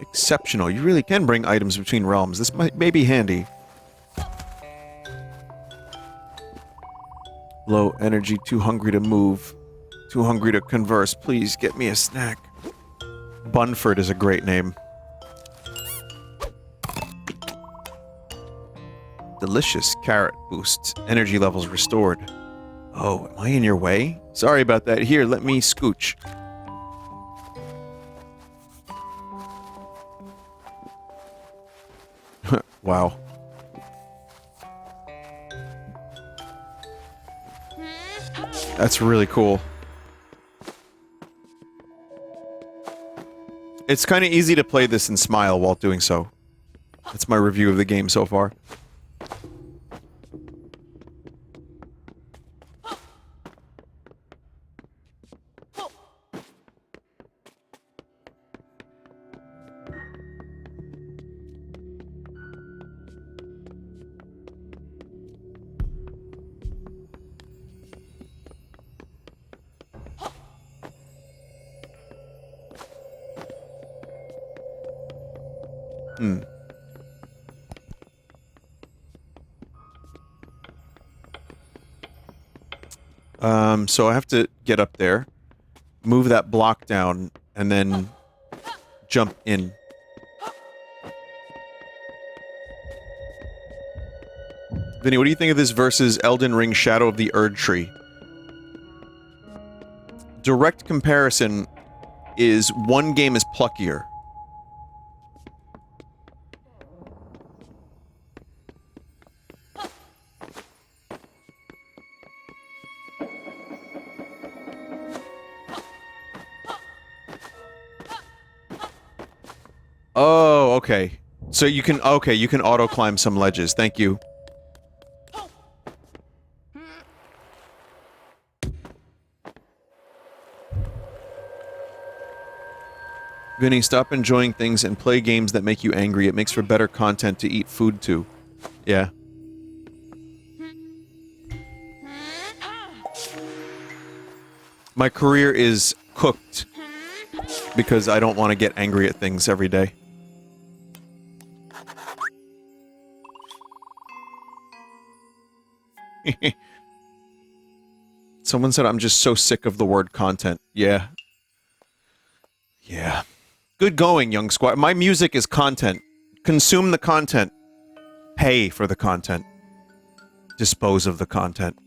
Exceptional. You really can bring items between realms. This may be handy. Low energy, too hungry to move. Too hungry to converse. Please get me a snack. Bunford is a great name. Delicious carrot boosts. Energy levels restored. Oh, am I in your way? Sorry about that. Here, let me scooch. Wow. That's really cool. It's kind of easy to play this and smile while doing so. That's my review of the game so far. So I have to get up there, move that block down, and then jump in. Vinny, what do you think of this versus Elden Ring Shadow of the Erd Tree? Direct comparison is one game is pluckier. Oh, okay. So you can, okay, you can auto-climb some ledges. Thank you. Vinny, stop enjoying things and play games that make you angry. It makes for better content to eat food to. Yeah. My career is cooked because I don't want to get angry at things every day. Someone said I'm just so sick of the word content. Yeah. Yeah. Good going, young squire. My music is content. Consume the content. Pay for the content. Dispose of the content.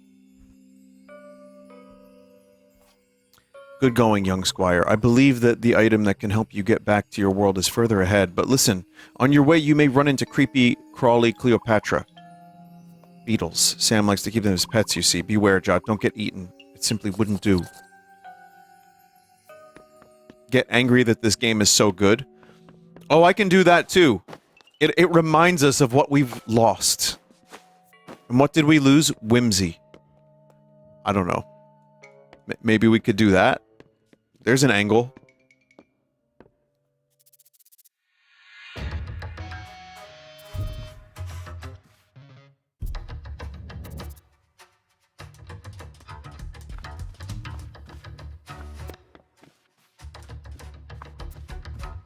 Good going, young squire. I believe that the item that can help you get back to your world is further ahead, but listen, on your way you may run into creepy, crawly Cleopatra. Beetles. Sam likes to keep them as pets, you see. Beware, Jot. Don't get eaten. It simply wouldn't do. Get angry that this game is so good. Oh, I can do that too. It reminds us of what we've lost. And what did we lose? Whimsy. I don't know. Maybe we could do that. There's an angle.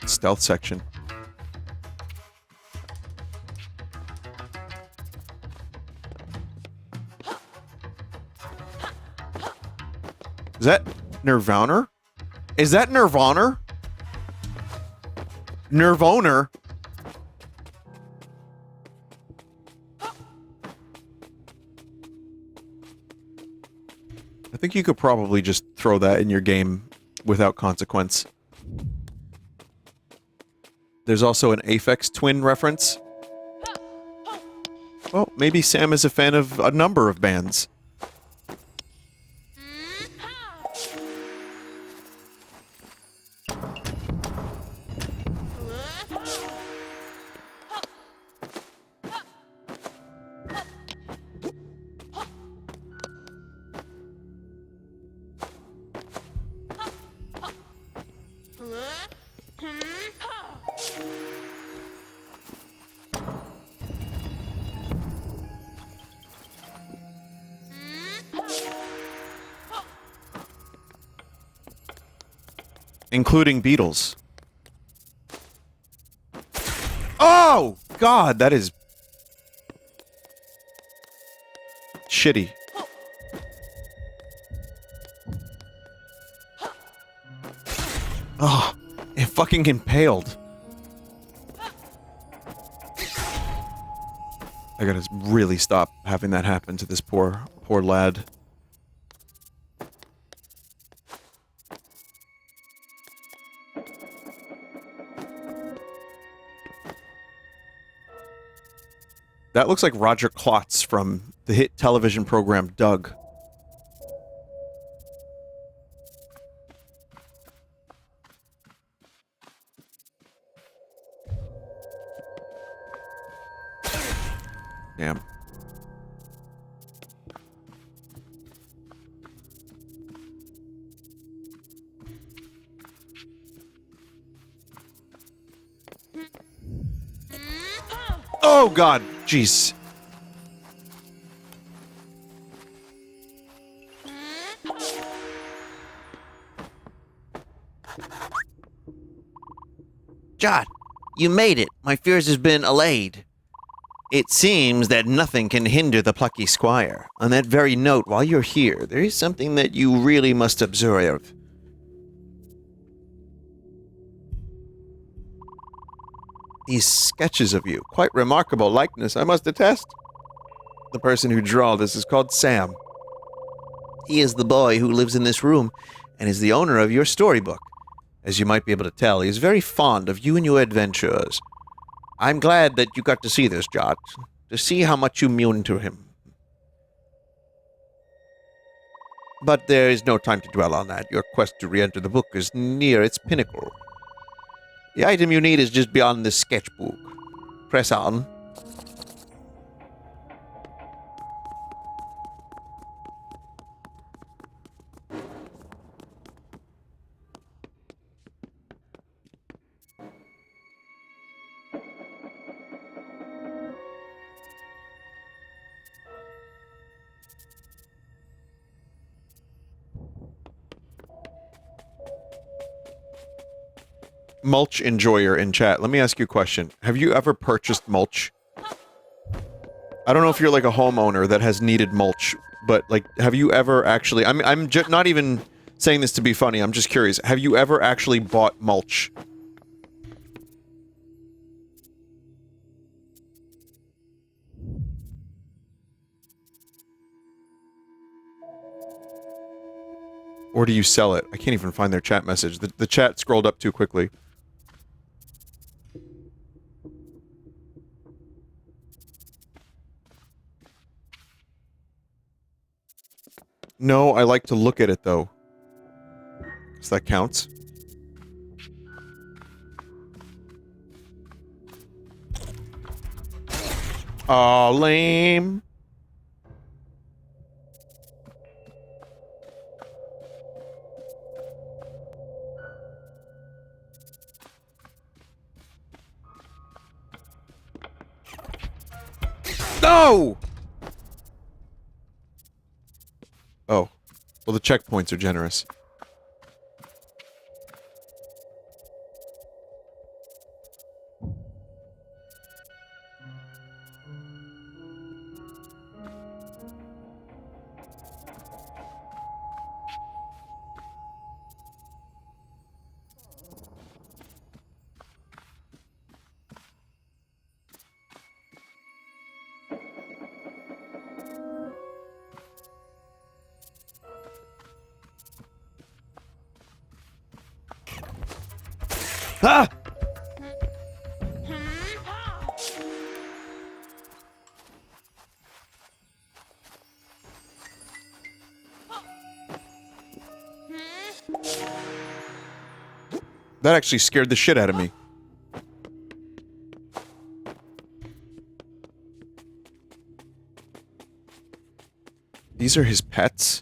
Stealth section. Is that Nirvana? Is that Nirvana? Nirvana? I think you could probably just throw that in your game without consequence. There's also an Aphex Twin reference. Well, maybe Sam is a fan of a number of bands. Including Beatles. Oh! God, that is... shitty. Oh, it fucking impaled. I gotta really stop having that happen to this poor lad. That looks like Roger Klotz from the hit television program Doug. Damn. Oh God, jeez. Jot, you made it. My fears has been allayed. It seems that nothing can hinder the Plucky Squire. On that very note, while you're here, there is something that you really must observe. These sketches of you. Quite remarkable likeness, I must attest. The person who drew this is called Sam. He is the boy who lives in this room and is the owner of your storybook. As you might be able to tell, he is very fond of you and your adventures. I'm glad that you got to see this, Jot, to see how much you mean to him. But there is no time to dwell on that. Your quest to re-enter the book is near its pinnacle. The item you need is just beyond this sketchbook. Press on. Mulch Enjoyer in chat. Let me ask you a question. Have you ever purchased mulch? I don't know if you're like a homeowner that has needed mulch, but like, have you ever actually... I'm not even saying this to be funny, I'm just curious. Have you ever actually bought mulch? Or do you sell it? I can't even find their chat message. The chat scrolled up too quickly. No, I like to look at it, though. So that counts. Aw, lame. No! Oh. Well, the checkpoints are generous. Ah! That actually scared the shit out of me. These are his pets?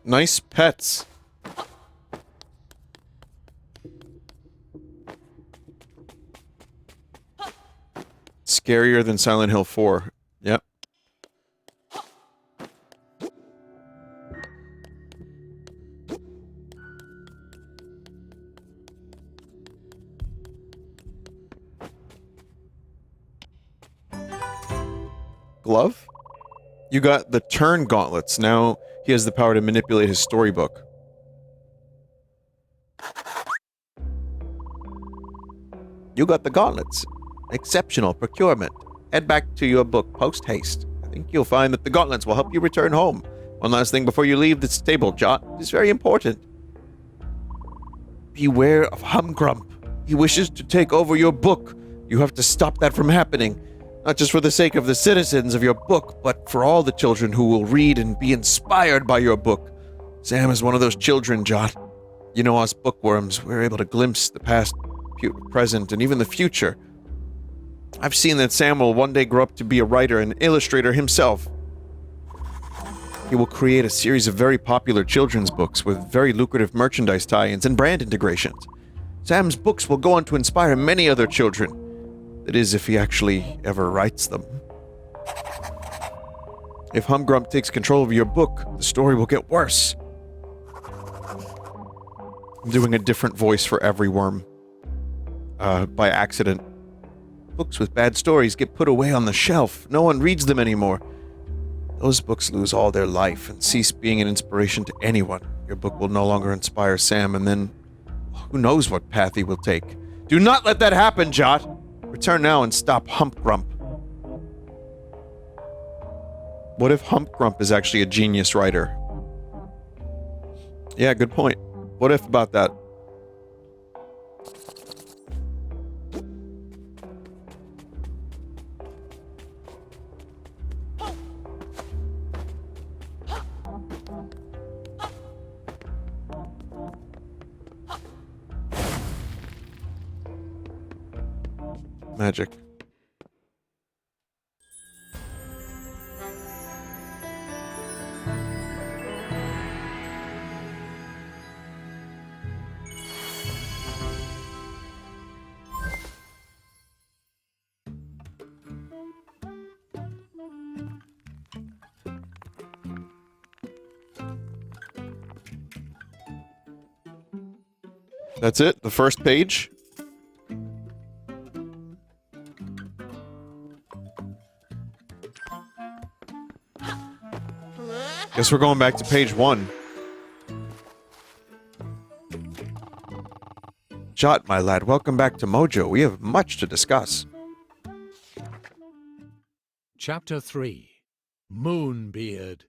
Nice pets. Scarier than Silent Hill 4. Yep. Glove? You got the turn gauntlets. Now he has the power to manipulate his storybook. You got the gauntlets. Exceptional procurement. Head back to your book post-haste. I think you'll find that the gauntlets will help you return home. One last thing before you leave this table, Jot. It's very important. Beware of Humgrump. He wishes to take over your book. You have to stop that from happening. Not just for the sake of the citizens of your book, but for all the children who will read and be inspired by your book. Sam is one of those children, Jot. You know, us bookworms, we're able to glimpse the past, present, and even the future. I've seen that Sam will one day grow up to be a writer and illustrator himself. He will create a series of very popular children's books with very lucrative merchandise tie-ins and brand integrations. Sam's books will go on to inspire many other children. That is, if he actually ever writes them. If Humgrump takes control of your book, the story will get worse. I'm doing a different voice for every worm. By accident. Books with bad stories get put away on the shelf. No one reads them anymore. Those books lose all their life and cease being an inspiration to anyone. Your book will no longer inspire Sam, and then who knows what path he will take. Do not let that happen, Jot! Return now and stop Humpgrump. What if Humpgrump is actually a genius writer? Yeah, good point. What if about that? Magic. That's it? The first page? Guess we're going back to page 1. Jot, my lad, welcome back to Mojo. We have much to discuss. Chapter 3. Moonbeard.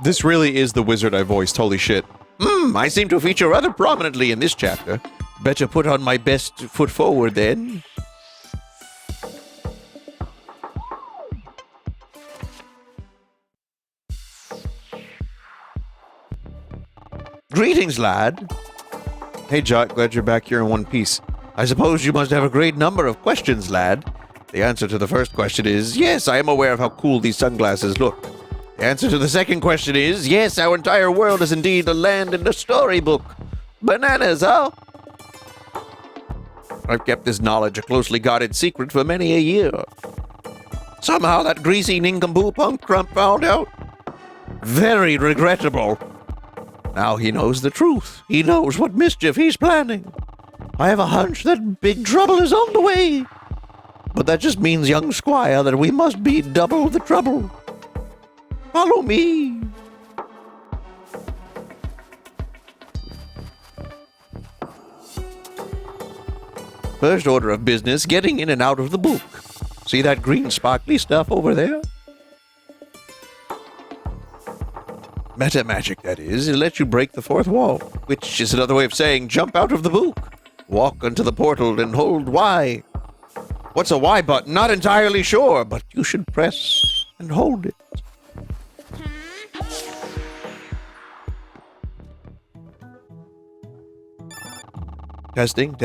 This really is the wizard I voiced, holy shit. I seem to feature rather prominently in this chapter. Better put on my best foot forward, then. Greetings, lad. Hey, Jot, glad you're back here in one piece. I suppose you must have a great number of questions, lad. The answer to the first question is, yes, I am aware of how cool these sunglasses look. The answer to the second question is, yes, our entire world is indeed a land in a storybook. Bananas, huh? I've kept this knowledge a closely guarded secret for many a year. Somehow that greasy nincompoop punk crump found out. Very regrettable. Now he knows the truth. He knows what mischief he's planning. I have a hunch that big trouble is on the way. But that just means, young squire, that we must be double the trouble. Follow me. First order of business, getting in and out of the book. See that green sparkly stuff over there? Meta magic, that is. It lets you break the fourth wall, which is another way of saying jump out of the book. Walk into the portal and hold Y. What's a Y button? Not entirely sure, but you should press and hold it. Testing.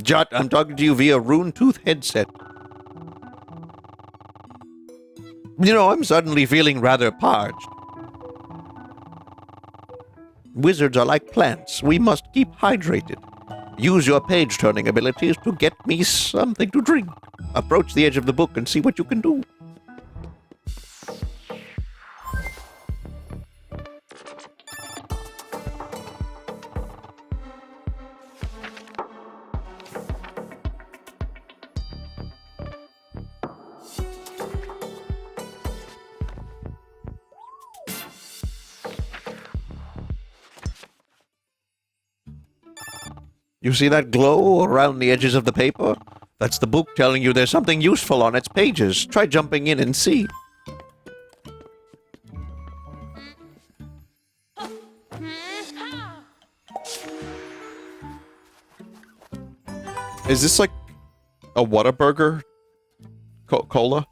Jot, I'm talking to you via Rune Tooth headset. You know, I'm suddenly feeling rather parched. Wizards are like plants. We must keep hydrated. Use your page-turning abilities to get me something to drink. Approach the edge of the book and see what you can do. You see that glow around the edges of the paper? That's the book telling you there's something useful on its pages. Try jumping in and see. Is this like a Whataburger cola?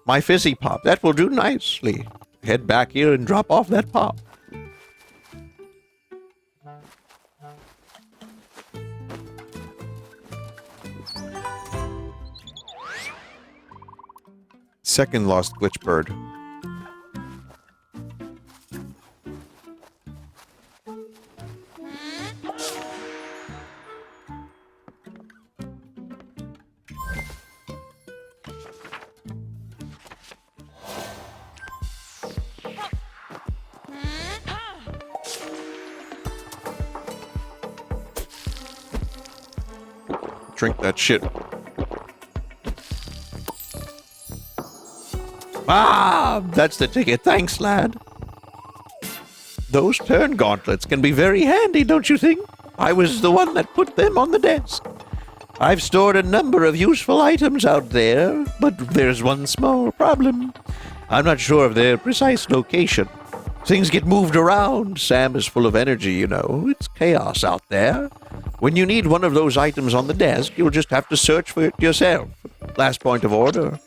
My fizzy pop. That will do nicely. Head back here and drop off that pop. Second lost glitch bird. Drink that shit. Ah, that's the ticket. Thanks, lad. Those turn gauntlets can be very handy, don't you think? I was the one that put them on the desk. I've stored a number of useful items out there, but there's one small problem. I'm not sure of their precise location. Things get moved around. Sam is full of energy, you know. It's chaos out there. When you need one of those items on the desk, you'll just have to search for it yourself. Last point of order.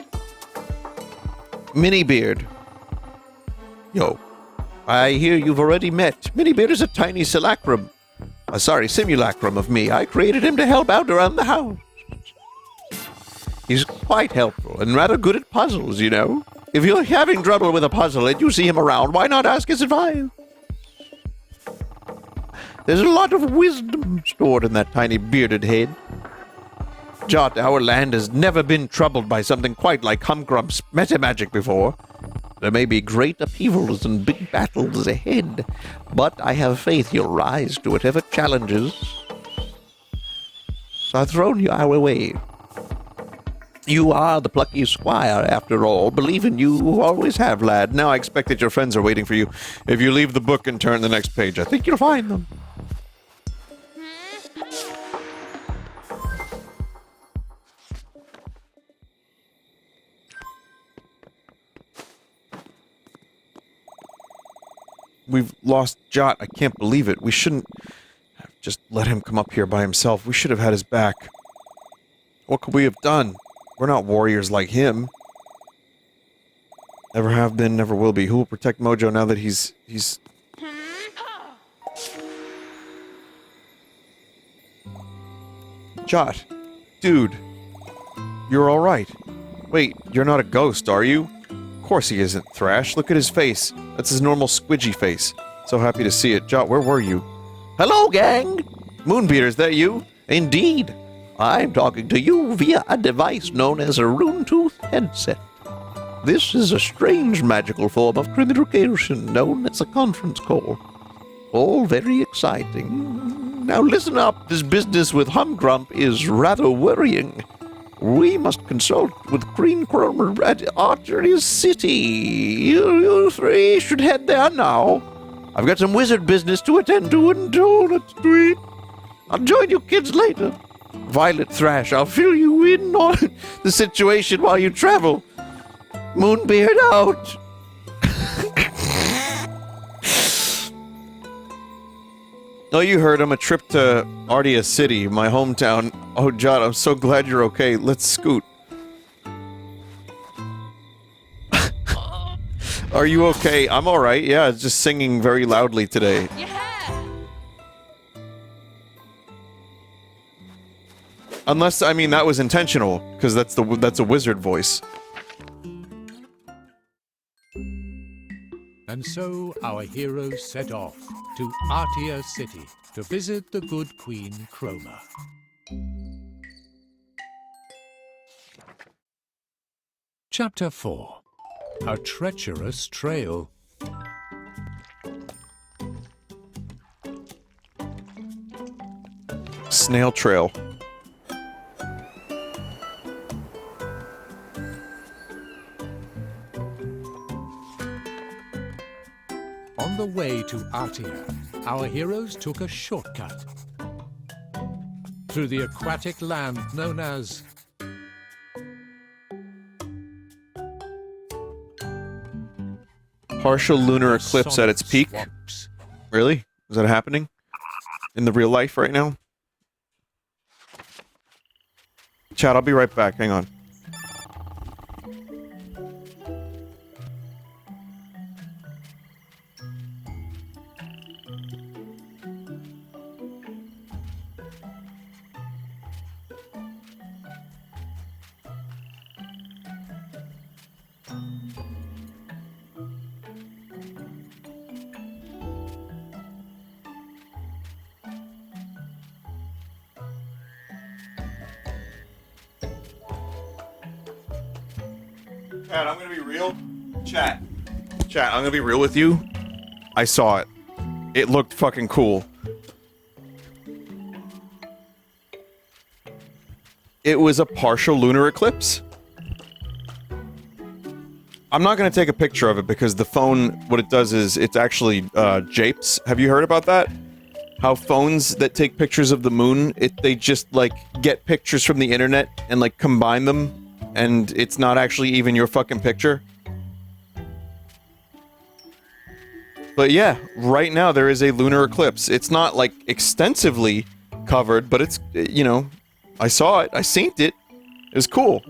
Minibeard. Yo, I hear you've already met. Minibeard is a tiny simulacrum of me. I created him to help out around the house. He's quite helpful and rather good at puzzles, you know. If you're having trouble with a puzzle and you see him around, why not ask his advice? There's a lot of wisdom stored in that tiny bearded head. Jot, our land has never been troubled by something quite like Humgrump's meta-magic before. There may be great upheavals and big battles ahead, but I have faith he'll rise to whatever challenges are thrown our way. You are the Plucky Squire, after all. Believe in you always have, lad. Now I expect that your friends are waiting for you. If you leave the book and turn the next page, I think you'll find them. We've lost Jot. I can't believe it. We shouldn't have just let him come up here by himself. We should have had his back. What could we have done? We're not warriors like him. Never have been, never will be. Who will protect Mojo now that he's... Jot. Dude. You're alright. Wait, you're not a ghost, are you? course he isn't, Thrash. Look at his face. That's his normal squidgy face. So happy to see it. Jot, where were you? Hello, gang! Moonbeater, is that you? Indeed, I'm talking to you via a device known as a rune-tooth headset. This is a strange magical form of communication known as a conference call. All very exciting. Now listen up, this business with Humgrump is rather worrying. We must consult with Green Cromer at Archery City. You three should head there now. I've got some wizard business to attend to in Donut Street. I'll join you kids later. Violet Thrash, I'll fill you in on the situation while you travel. Moonbeard out. Oh, you heard him. A trip to Ardia City, my hometown. Oh, Jot, I'm so glad you're okay. Let's scoot. Are you okay? I'm alright. Yeah, just singing very loudly today. Yeah. Unless, I mean, that was intentional, because that's a wizard voice. And so our heroes set off to Artia City to visit the good Queen Cromer. Chapter 4. A Treacherous Trail. Snail trail. On the way to Artia, our heroes took a shortcut through the aquatic land known as Partial lunar eclipse at its peak. Swamps. Really? Is that happening? In the real life right now? Chad, I'll be right back. Hang on. Chat, I'm gonna be real. Chat, I'm gonna be real with you. I saw it. It looked fucking cool. It was a partial lunar eclipse. I'm not gonna take a picture of it because the phone, what it does is it's actually japes. Have you heard about that? How phones that take pictures of the moon, they just like get pictures from the internet and like combine them. And it's not actually even your fucking picture. But yeah, right now there is a lunar eclipse. It's not, like, extensively covered, but it's, you know, I saw it. I synced it. It was cool.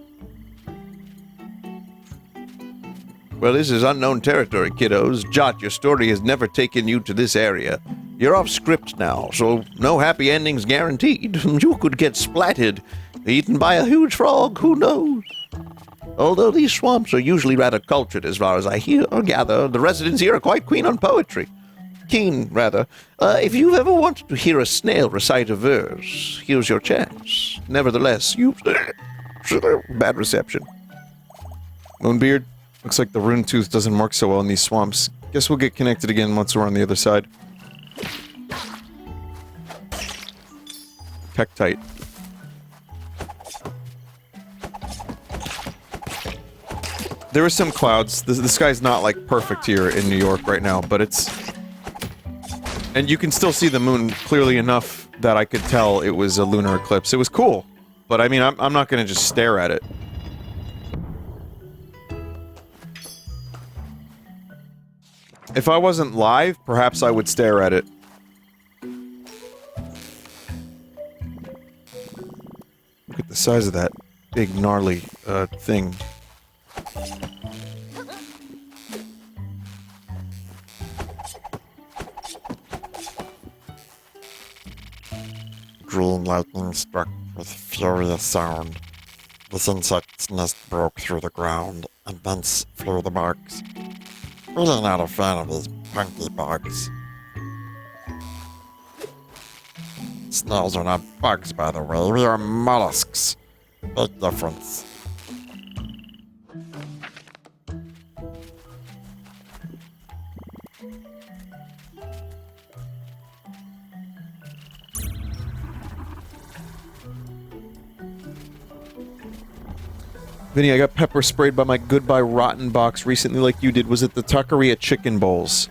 Well, this is unknown territory, kiddos. Jot, your story has never taken you to this area. You're off script now, so no happy endings guaranteed. You could get splatted, eaten by a huge frog, who knows? Although these swamps are usually rather cultured as far as I hear or gather, the residents here are quite keen on poetry. If you've ever wanted to hear a snail recite a verse, here's your chance. Nevertheless, you... bad reception. Moonbeard, looks like the rune tooth doesn't work so well in these swamps. Guess we'll get connected again once we're on the other side. Pectite. There are some clouds. The sky's not, like, perfect here in New York right now, but it's... And you can still see the moon clearly enough that I could tell it was a lunar eclipse. It was cool, but I mean, I'm not gonna just stare at it. If I wasn't live, perhaps I would stare at it. Look at the size of that big, gnarly, thing. Green lightning struck with furious sound. This insect's nest broke through the ground, and thence flew the bugs. Really not a fan of these punky bugs. Snails are not bugs, by the way. We are mollusks. Big difference. Vinny, I got pepper sprayed by my Goodbye Rotten box recently like you did. Was it the Tuckery at Chicken Bowls?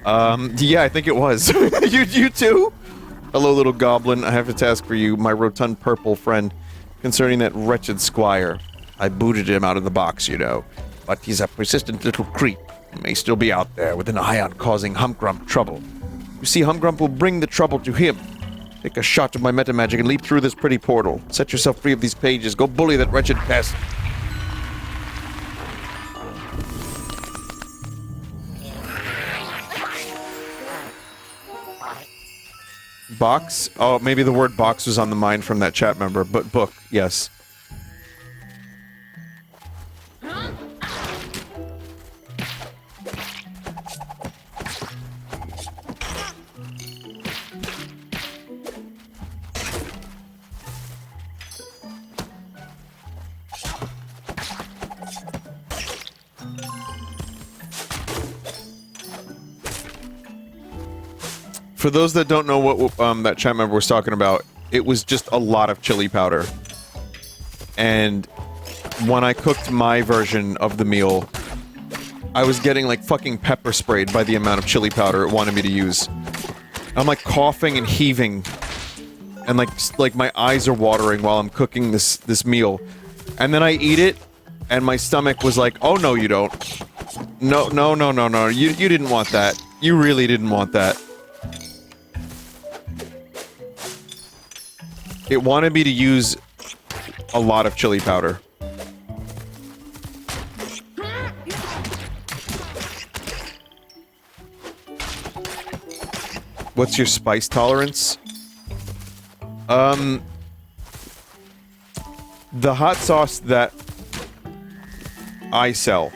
Yeah, I think it was. you too? Hello, little goblin. I have a task for you, my rotund purple friend, concerning that wretched squire. I booted him out of the box, you know. But he's a persistent little creep. He may still be out there with an eye on causing Humgrump trouble. You see, Humgrump will bring the trouble to him. Take a shot of my metamagic and leap through this pretty portal. Set yourself free of these pages. Go bully that wretched pest. Box? Oh, maybe the word box was on the mind from that chat member, but book, yes. For those that don't know what that chat member was talking about, it was just a lot of chili powder. And when I cooked my version of the meal, I was getting like fucking pepper sprayed by the amount of chili powder it wanted me to use. I'm like coughing and heaving, and like my eyes are watering while I'm cooking this meal. And then I eat it, and my stomach was like, "Oh no, you don't. No, no, no, no, no. You didn't want that. You really didn't want that." It wanted me to use a lot of chili powder. What's your spice tolerance? The hot sauce that I sell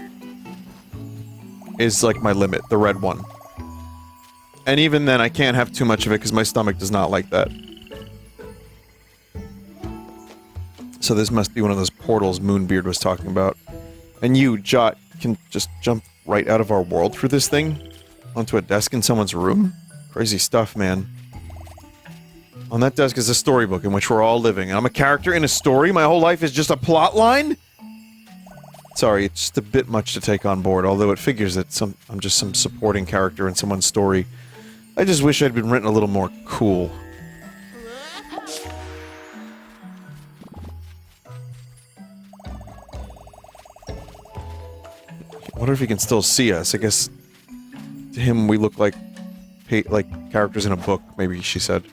is like my limit, the red one. And even then, I can't have too much of it because my stomach does not like that. So this must be one of those portals Moonbeard was talking about. And you, Jot, can just jump right out of our world through this thing? Onto a desk in someone's room? Crazy stuff, man. On that desk is a storybook in which we're all living. I'm a character in a story? My whole life is just a plot line? Sorry, it's just a bit much to take on board, although it figures that I'm just some supporting character in someone's story. I just wish I'd been written a little more cool. I wonder if he can still see us. I guess to him we look like characters in a book, maybe she said.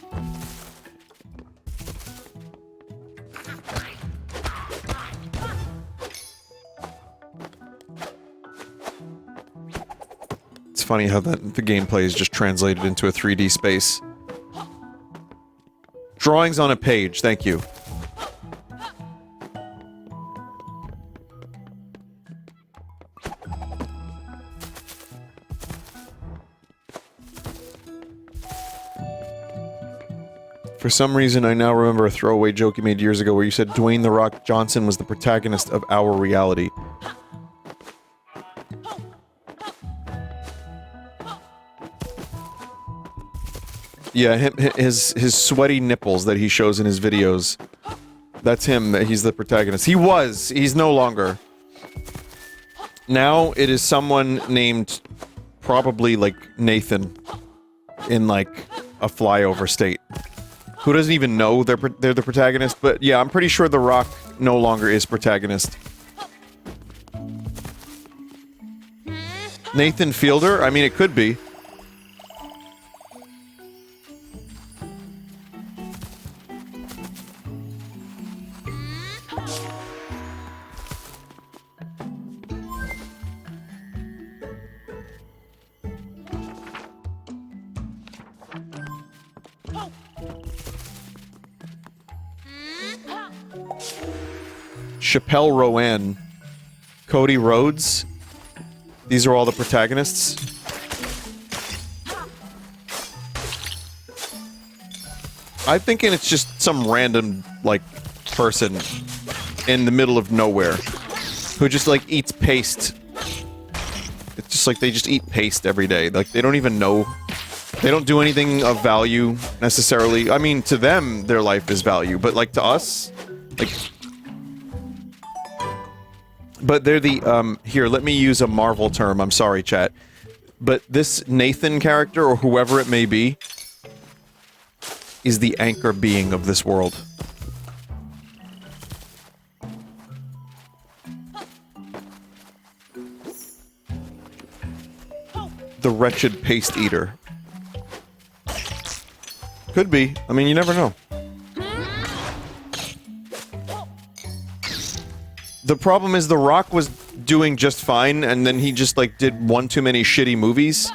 It's funny how the gameplay is just translated into a 3D space. Drawings on a page, thank you. For some reason, I now remember a throwaway joke you made years ago where you said Dwayne "The Rock" Johnson was the protagonist of our reality. Yeah, his sweaty nipples that he shows in his videos. That's him, he's the protagonist. He was, he's no longer. Now it is someone named probably like Nathan in like a flyover state. Who doesn't even know they're the protagonist, but yeah, I'm pretty sure The Rock no longer is protagonist. Nathan Fielder? I mean, it could be. Chappelle Rowan, Cody Rhodes. These are all the protagonists. I'm thinking it's just some random, like, person in the middle of nowhere who just, like, eats paste. It's just like they just eat paste every day. Like, they don't even know. They don't do anything of value, necessarily. I mean, to them, their life is value. But, like, to us, like... But they're the, here, let me use a Marvel term. I'm sorry, chat. But this Nathan character, or whoever it may be, is the anchor being of this world. The wretched paste eater. Could be. I mean, you never know. The problem is The Rock was doing just fine, and then he just, like, did one too many shitty movies.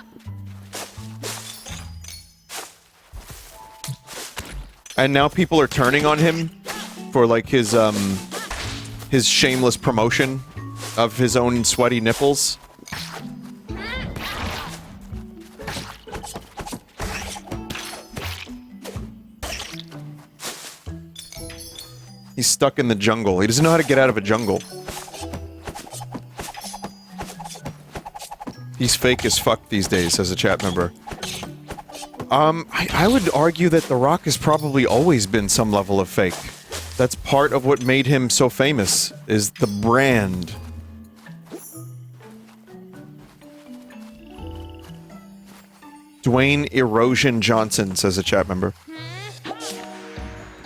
And now people are turning on him for, like, his shameless promotion of his own sweaty nipples. He's stuck in the jungle. He doesn't know how to get out of a jungle. He's fake as fuck these days, says a chat member. I would argue that The Rock has probably always been some level of fake. That's part of what made him so famous, is the brand. Dwayne Erosion Johnson, says a chat member.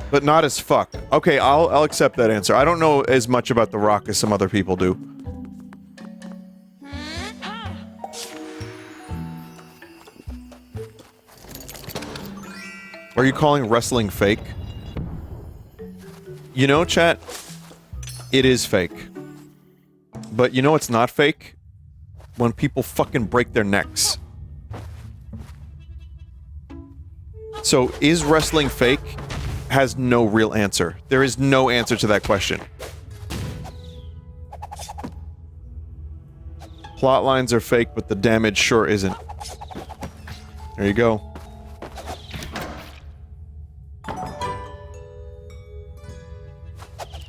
But not as fuck. Okay, I'll accept that answer. I don't know as much about The Rock as some other people do. Are you calling wrestling fake? You know, chat, it is fake. But you know what's not fake? When people fucking break their necks. So, is wrestling fake? Has no real answer. There is no answer to that question. Plot lines are fake, but the damage sure isn't. There you go.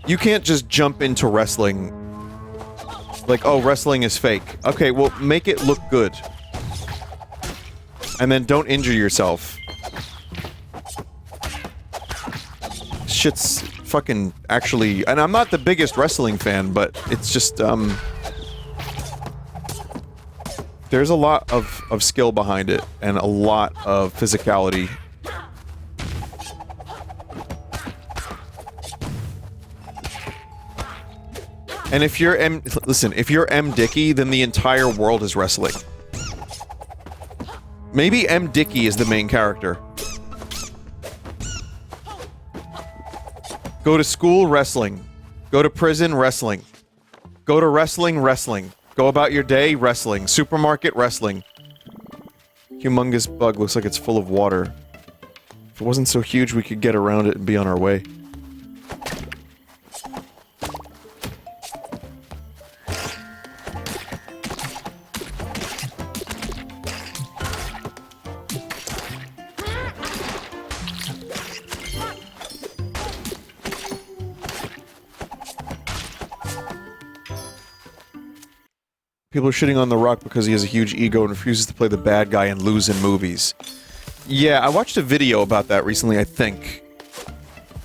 You can't just jump into wrestling like, oh, wrestling is fake. Okay, well, make it look good. And then don't injure yourself. Shit's fucking actually... And I'm not the biggest wrestling fan, but it's just, there's a lot of skill behind it, and a lot of physicality. And if you're listen, if you're M. Dickey, then the entire world is wrestling. Maybe M. Dickey is the main character. Go to school, wrestling. Go to prison, wrestling. Go to wrestling, wrestling. Go about your day, wrestling. Supermarket, wrestling. Humongous bug looks like it's full of water. If it wasn't so huge, we could get around it and be on our way. People are shitting on The Rock because he has a huge ego and refuses to play the bad guy and lose in movies. Yeah, I watched a video about that recently, I think.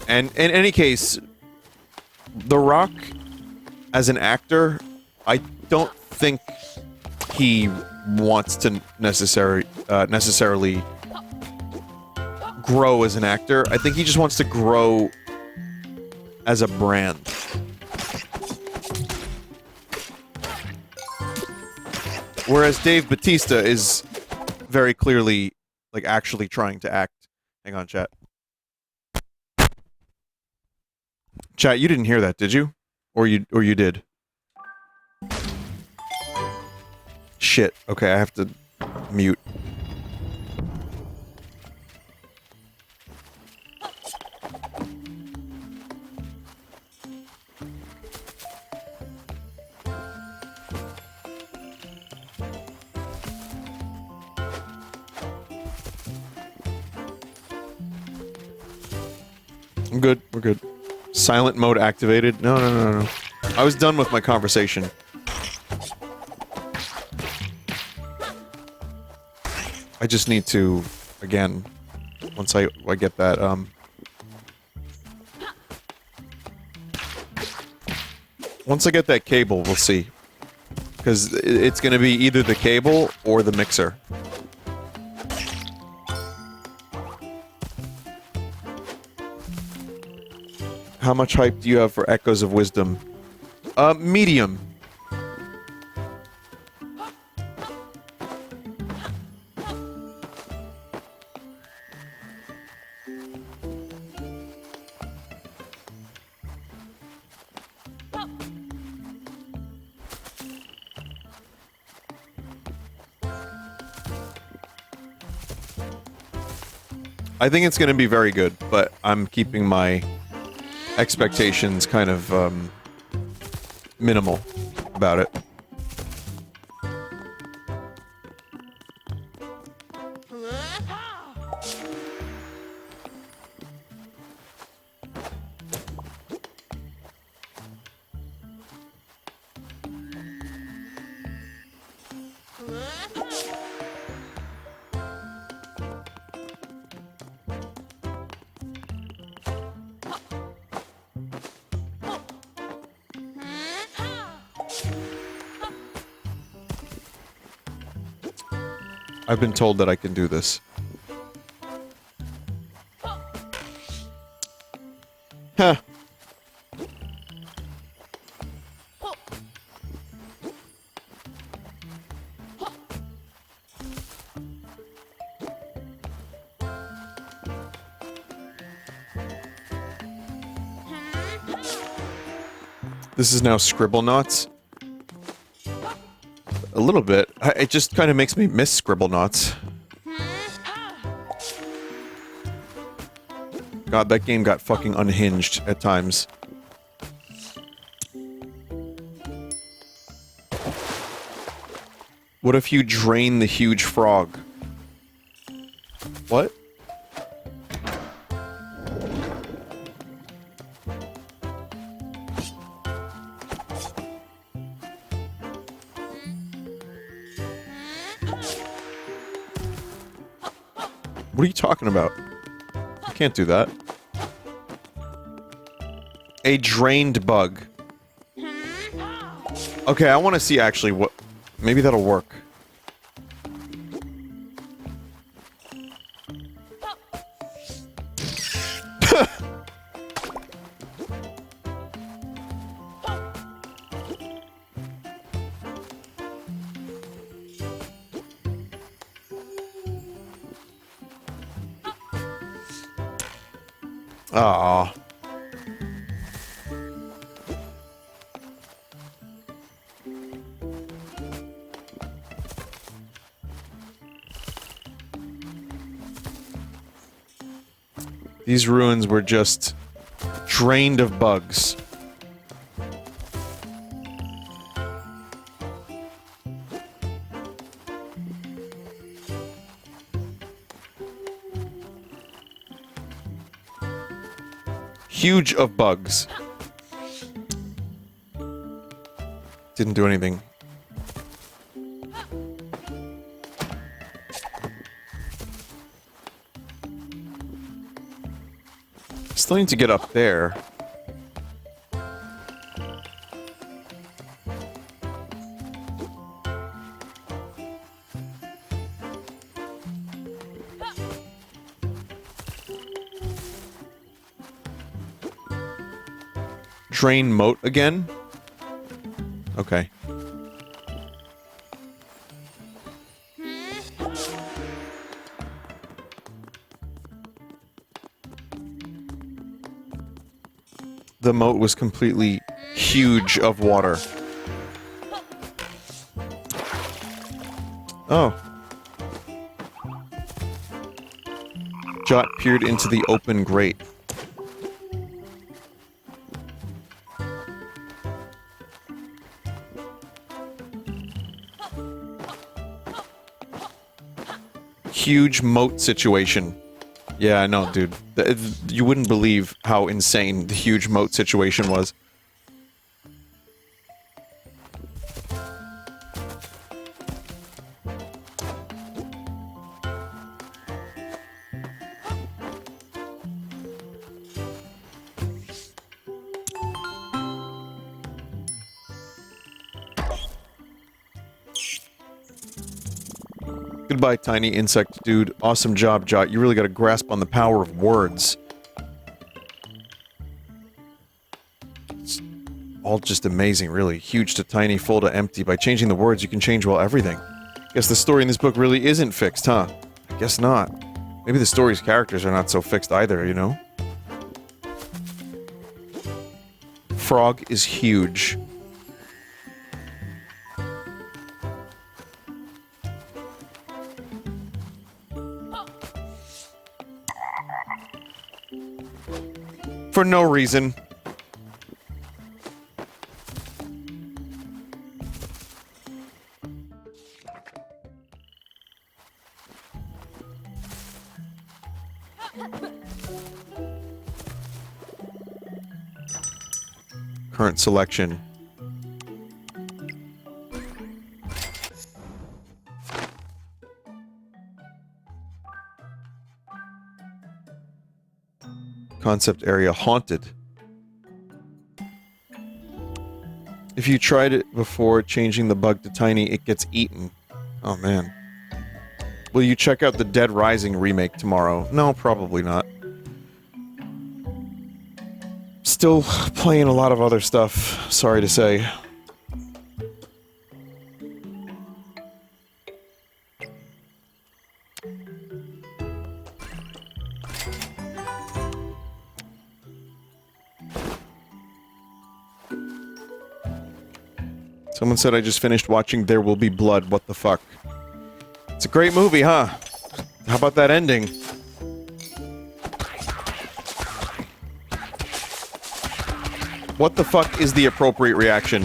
And in any case, The Rock, as an actor, I don't think he wants to necessarily grow as an actor. I think he just wants to grow as a brand. Whereas Dave Bautista is very clearly, like, actually trying to act. Hang on, chat. Chat, you didn't hear that, did you? Or you did? Shit. Okay, I have to mute. I'm good. We're good. Silent mode activated. No, no, no, no. I was done with my conversation. I just need to, again, once I get that, once I get that cable, we'll see. Because it's gonna be either the cable or the mixer. How much hype do you have for Echoes of Wisdom? Medium. I think it's going to be very good, but I'm keeping my expectations kind of minimal about it. I've been told that I can do this. Huh. This is now Scribblenauts. A little bit. It just kind of makes me miss Scribblenauts. God, that game got fucking unhinged at times. What if you drain the huge frog? What? What are you talking about? I can't do that. A drained bug. Okay, I want to see actually what... Maybe that'll work. Aww. These ruins were just drained of bugs. Huge of bugs. Didn't do anything. Still need to get up there. Drain moat again? Okay. The moat was completely huge of water. Oh. Jot peered into the open grate. Huge moat situation. Yeah, I know, dude. You wouldn't believe how insane the huge moat situation was. Goodbye, tiny insect dude. Awesome job, Jot. You really got a grasp on the power of words. It's all just amazing, really. Huge to tiny, full to empty. By changing the words, you can change, well, everything. Guess the story in this book really isn't fixed, huh? I guess not. Maybe the story's characters are not so fixed either, you know? Frog is huge. For no reason. Current selection. Concept area haunted. If you tried it before changing the bug to tiny, it gets eaten. Oh man. Will you check out the Dead Rising remake tomorrow? No, probably not. Still playing a lot of other stuff, sorry to say. Someone said I just finished watching There Will Be Blood. What the fuck? It's a great movie, huh? How about that ending? What the fuck is the appropriate reaction?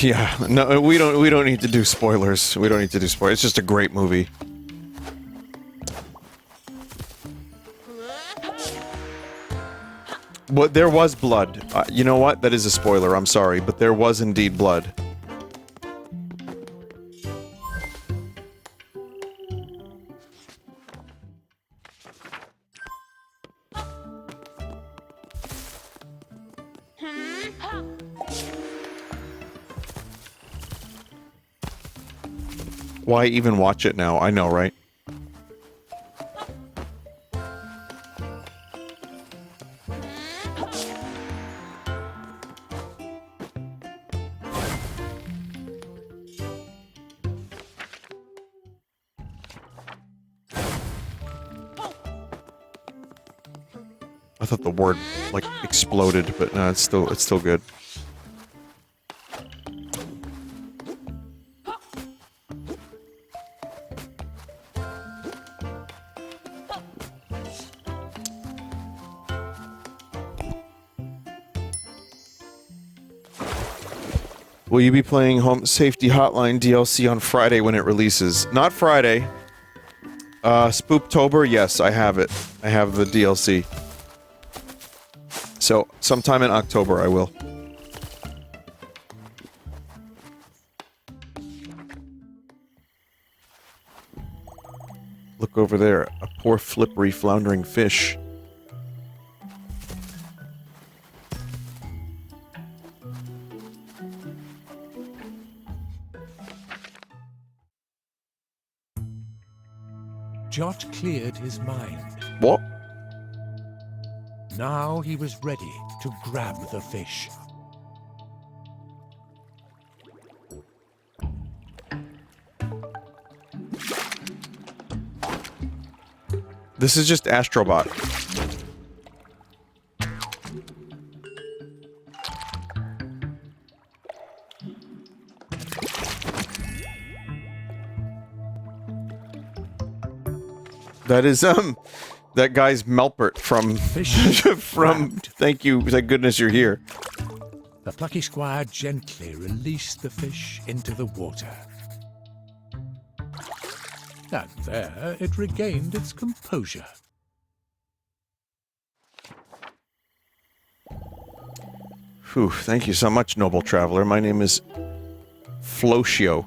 Yeah, no, we don't need to do spoilers. We don't need to do spoilers. It's just a great movie. But there was blood. You know what? That is a spoiler. I'm sorry, but there was indeed blood. Why even watch it now? I know, right? I thought the word, like, exploded, but no, it's still good. Will you be playing Home Safety Hotline DLC on Friday when it releases? Not Friday. Spooptober, yes, I have it. I have the DLC. So, sometime in October I will. Look over there. A poor, flippery, floundering fish. Jot cleared his mind. What? Now he was ready to grab the fish. This is just Astrobot. That is, that guy's Melpert from, Fish from, grabbed. thank you, thank goodness you're here. The Plucky Squire gently released the fish into the water. And there it regained its composure. Whew, thank you so much, noble traveler. My name is Flocio.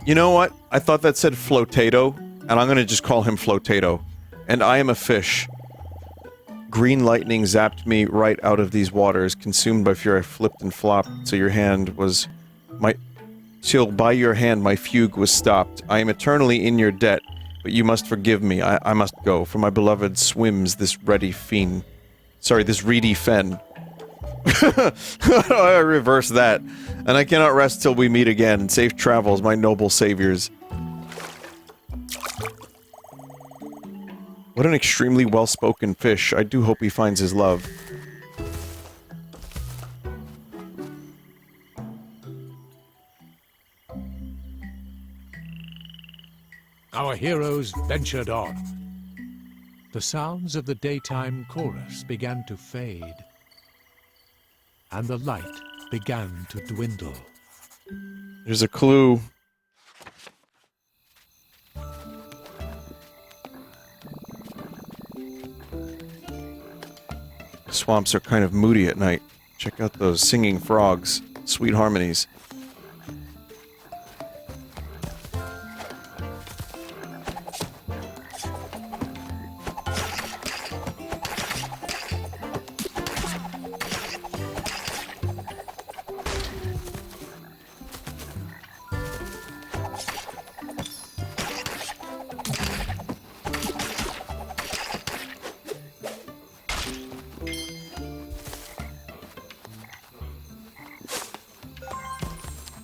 You know what? I thought that said Flotato, and I'm gonna just call him Flotato. And I am a fish. Green lightning zapped me right out of these waters. Consumed by fear, I flipped and flopped, so your hand was... Till by your hand my fugue was stopped. I am eternally in your debt, but you must forgive me. I must go, for my beloved swims this ready fiend. Sorry, this reedy fen. I reverse that. And I cannot rest till we meet again. Safe travels, my noble saviors. What an extremely well-spoken fish. I do hope he finds his love. Our heroes ventured on. The sounds of the daytime chorus began to fade, and the light began to dwindle. There's a clue. Swamps are kind of moody at night. Check out those singing frogs. Sweet harmonies.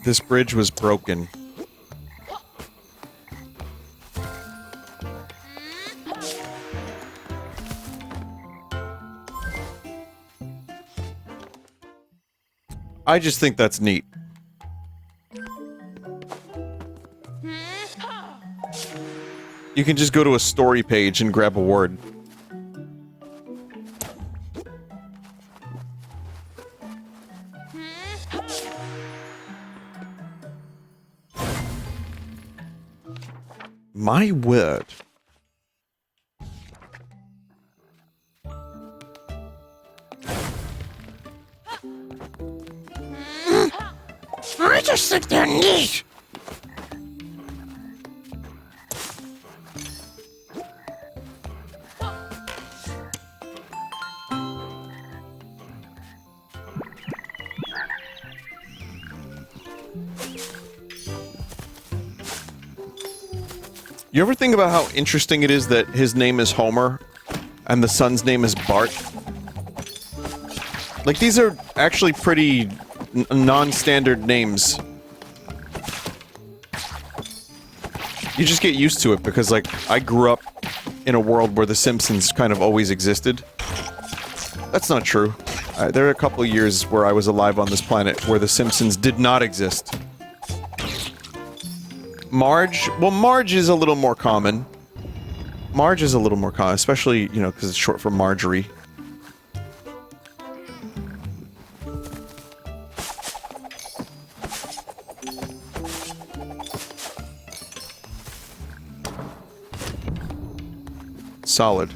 This bridge was broken. I just think that's neat. You can just go to a story page and grab a word. My word. I just think they're neat. You ever think about how interesting it is that his name is Homer and the son's name is Bart? Like, these are actually pretty non-standard names. You just get used to it because, like, I grew up in a world where The Simpsons kind of always existed. That's not true. There are a couple of years where I was alive on this planet where The Simpsons did not exist. Marge? Well, Marge is a little more common. Marge is a little more common, especially, you know, because it's short for Marjorie. Solid.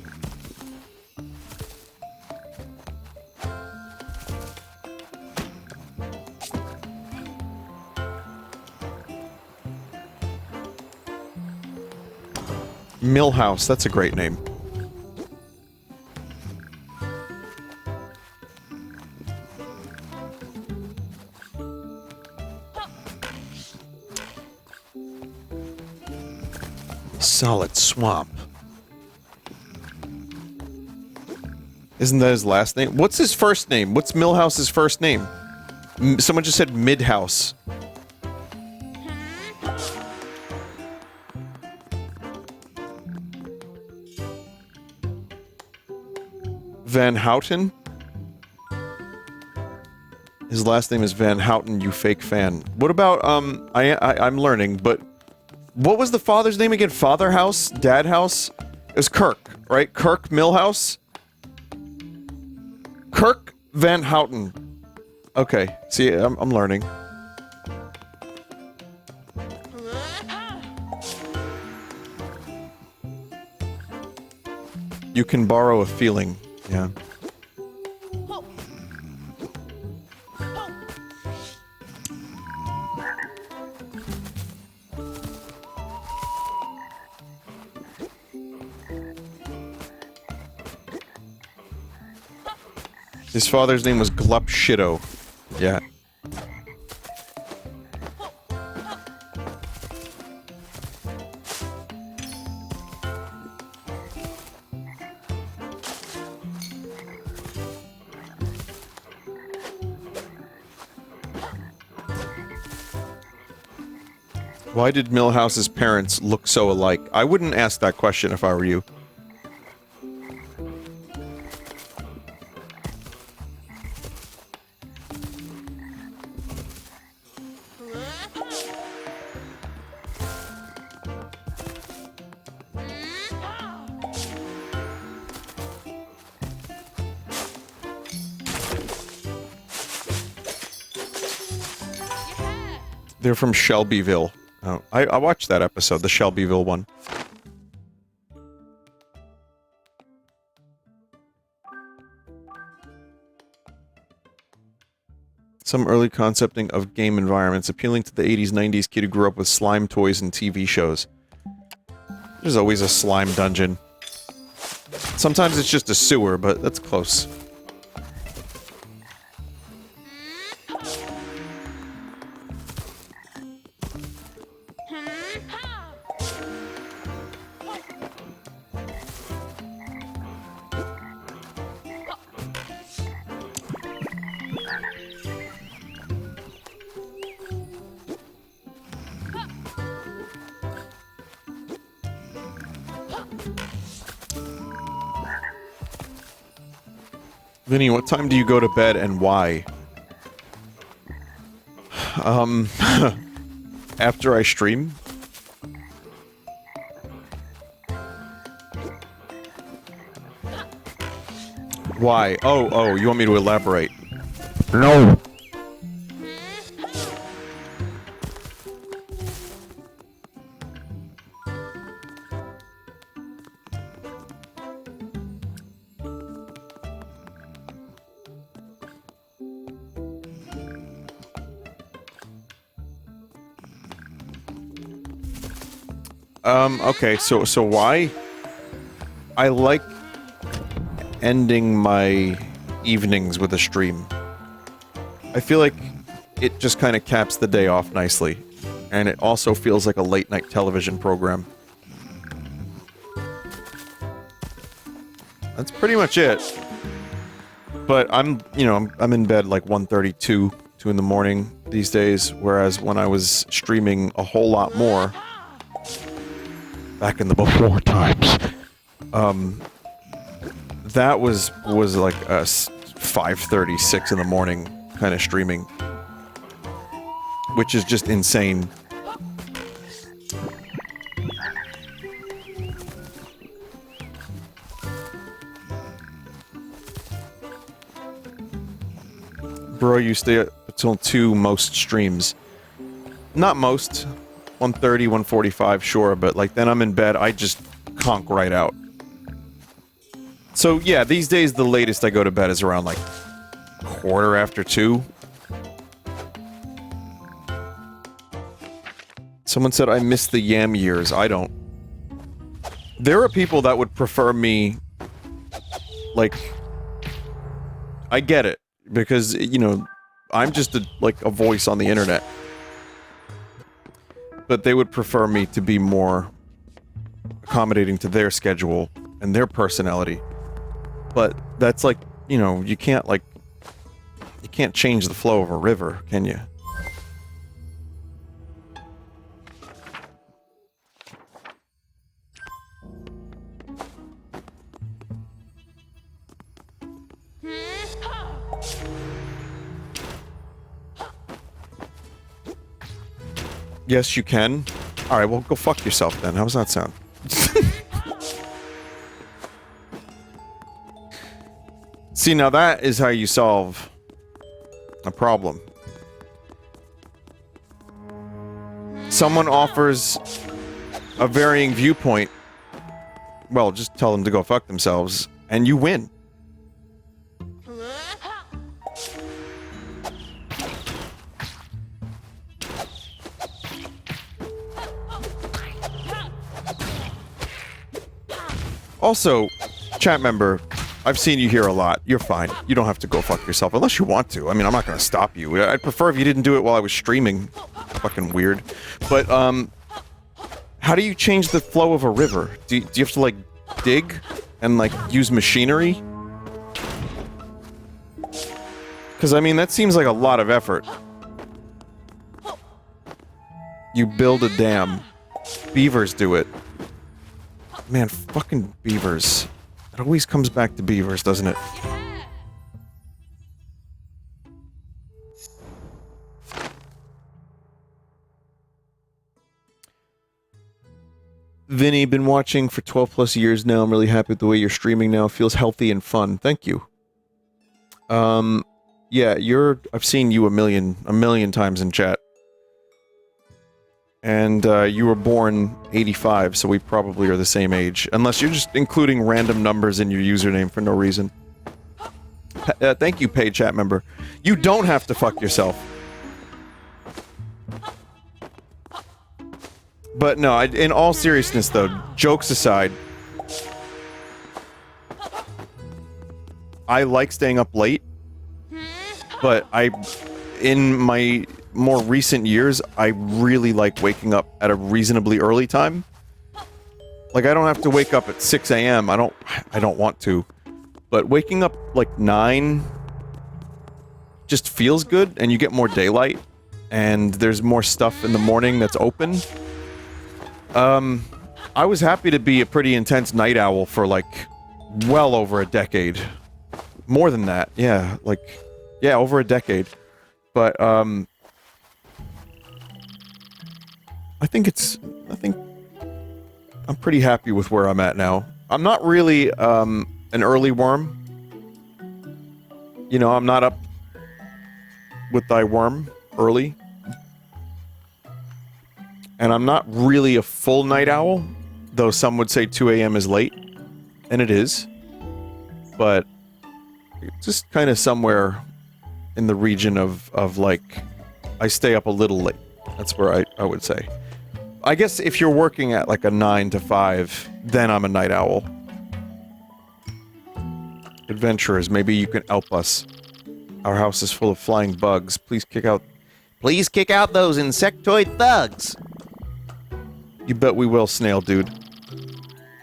Millhouse, that's a great name. Solid Swamp. Isn't that his last name? What's his first name? What's Millhouse's first name? Someone just said Midhouse. Van Houten? His last name is Van Houten, you fake fan. What about, I'm learning, but What was the father's name again? Father House? Dad House? It was Kirk, right? Kirk Millhouse? Kirk Van Houten. Okay, see, I'm learning. You can borrow a feeling, yeah. His father's name was Glup Shitto. Yeah. Why did Millhouse's parents look so alike? I wouldn't ask that question if I were you. They're from Shelbyville. Oh, I watched that episode, the Shelbyville one. Some early concepting of game environments, appealing to the 80s, 90s kid who grew up with slime toys and TV shows. There's always a slime dungeon. Sometimes it's just a sewer, but that's close. Vinny, what time do you go to bed and why? After I stream? Why? Oh, you want me to elaborate? No. Okay, so why? I like ending my evenings with a stream. I feel like it just kind of caps the day off nicely. And it also feels like a late-night television program. That's pretty much it. But I'm in bed like 1:32, 2 in the morning these days, whereas when I was streaming a whole lot more back in the before times, that was like a 5:30, 6 in the morning kind of streaming, which is just insane. Bro, you stay up until 2 most streams. Not most. 1:30, 1:45, sure, but like then I'm in bed, I just conk right out. So yeah, these days the latest I go to bed is around like 2:15. Someone said I miss the yam years. I don't. There are people that would prefer me, like, I get it, because, you know, I'm just a voice on the internet. But they would prefer me to be more accommodating to their schedule and their personality. But that's like, you know, you can't change the flow of a river, can you? Yes, you can. Alright, well, go fuck yourself then. How does that sound? See, now that is how you solve a problem. Someone offers a varying viewpoint. Well, just tell them to go fuck themselves, and you win. Also, chat member, I've seen you here a lot. You're fine. You don't have to go fuck yourself unless you want to. I mean, I'm not gonna stop you. I'd prefer if you didn't do it while I was streaming. Fucking weird. But, how do you change the flow of a river? Do you have to, like, dig and, like, use machinery? Because, I mean, that seems like a lot of effort. You build a dam. Beavers do it. Man, fucking beavers. It always comes back to beavers, doesn't it? Vinny, been watching for 12 plus years now. I'm really happy with the way you're streaming now. Feels healthy and fun. Thank you. Yeah, I've seen you a million times in chat. And, you were born 85, so we probably are the same age. Unless you're just including random numbers in your username for no reason. Thank you, paid chat member. You don't have to fuck yourself. But no, in all seriousness though, jokes aside, I like staying up late, but in my more recent years, I really like waking up at a reasonably early time. Like, I don't have to wake up at 6 a.m. I don't want to. But waking up, like, 9 just feels good, and you get more daylight, and there's more stuff in the morning that's open. I was happy to be a pretty intense night owl for, like, well over a decade. More than that, yeah, like, yeah, over a decade. But, I think I'm pretty happy with where I'm at now. I'm not really, an early worm. You know, I'm not up with thy worm early. And I'm not really a full night owl, though some would say 2 a.m. is late. And it is. But just kind of somewhere in the region of like, I stay up a little late. That's where I would say. I guess if you're working at like a 9 to 5, then I'm a night owl. Adventurers, maybe you can help us. Our house is full of flying bugs. Please kick out those insectoid thugs. You bet we will, Snail Dude.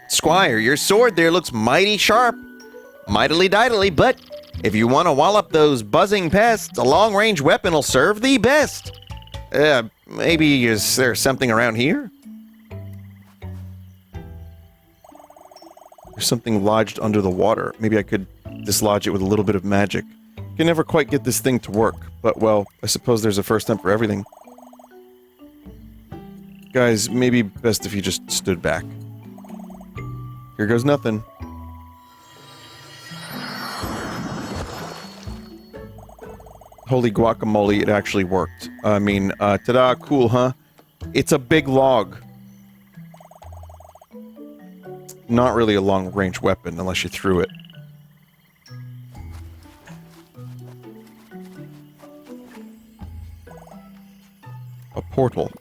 Squire, your sword there looks mighty sharp. Mightily didily, but if you want to wallop those buzzing pests, a long-range weapon will serve thee best. Maybe is there something around here? There's something lodged under the water. Maybe I could dislodge it with a little bit of magic. Can never quite get this thing to work, but well, I suppose there's a first time for everything. Guys, maybe best if you just stood back. Here goes nothing. Holy guacamole, it actually worked. I mean, ta-da, cool, huh? It's a big log. Not really a long-range weapon, unless you threw it. A portal.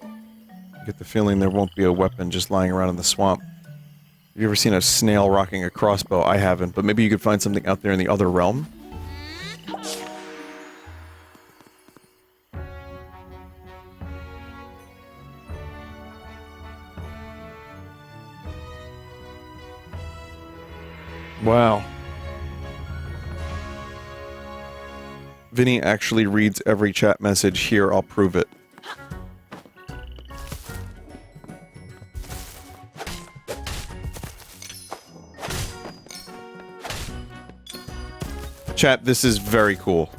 I get the feeling there won't be a weapon just lying around in the swamp. Have you ever seen a snail rocking a crossbow? I haven't, but maybe you could find something out there in the other realm? Wow. Vinny actually reads every chat message. Here, I'll prove it. Chat, this is very cool.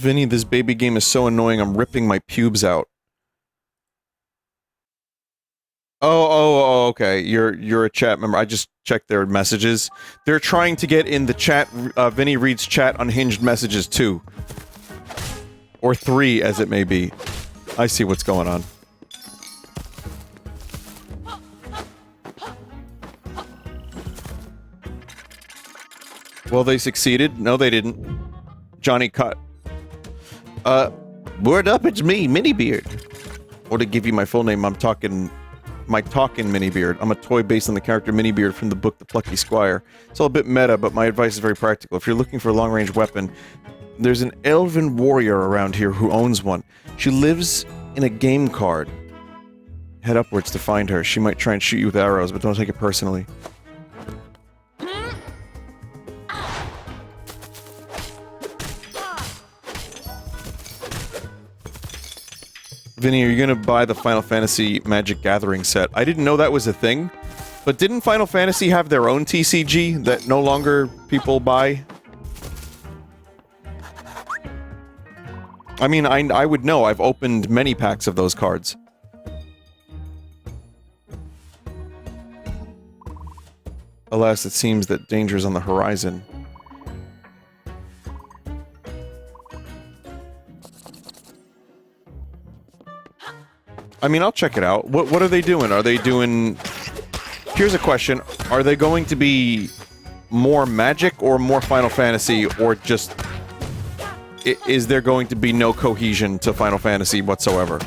Vinny, this baby game is so annoying, I'm ripping my pubes out. Oh, okay. You're a chat member. I just checked their messages. They're trying to get in the chat. Vinny reads chat unhinged messages too. Or 3, as it may be. I see what's going on. Well, they succeeded. No, they didn't. Johnny cut. Word up, it's me, Minibeard. Or to give you my full name, I'm talking... My talking Minibeard. I'm a toy based on the character Minibeard from the book The Plucky Squire. It's all a bit meta, but my advice is very practical. If you're looking for a long-range weapon, there's an Elven warrior around here who owns one. She lives in a game card. Head upwards to find her. She might try and shoot you with arrows, but don't take it personally. Vinny, are you gonna buy the Final Fantasy Magic Gathering set? I didn't know that was a thing, but didn't Final Fantasy have their own TCG that no longer people buy? I mean, I would know. I've opened many packs of those cards. Alas, it seems that danger is on the horizon. I mean, I'll check it out. What are they doing? Are they doing... Here's a question. Are they going to be more Magic or more Final Fantasy, or just... Is there going to be no cohesion to Final Fantasy whatsoever?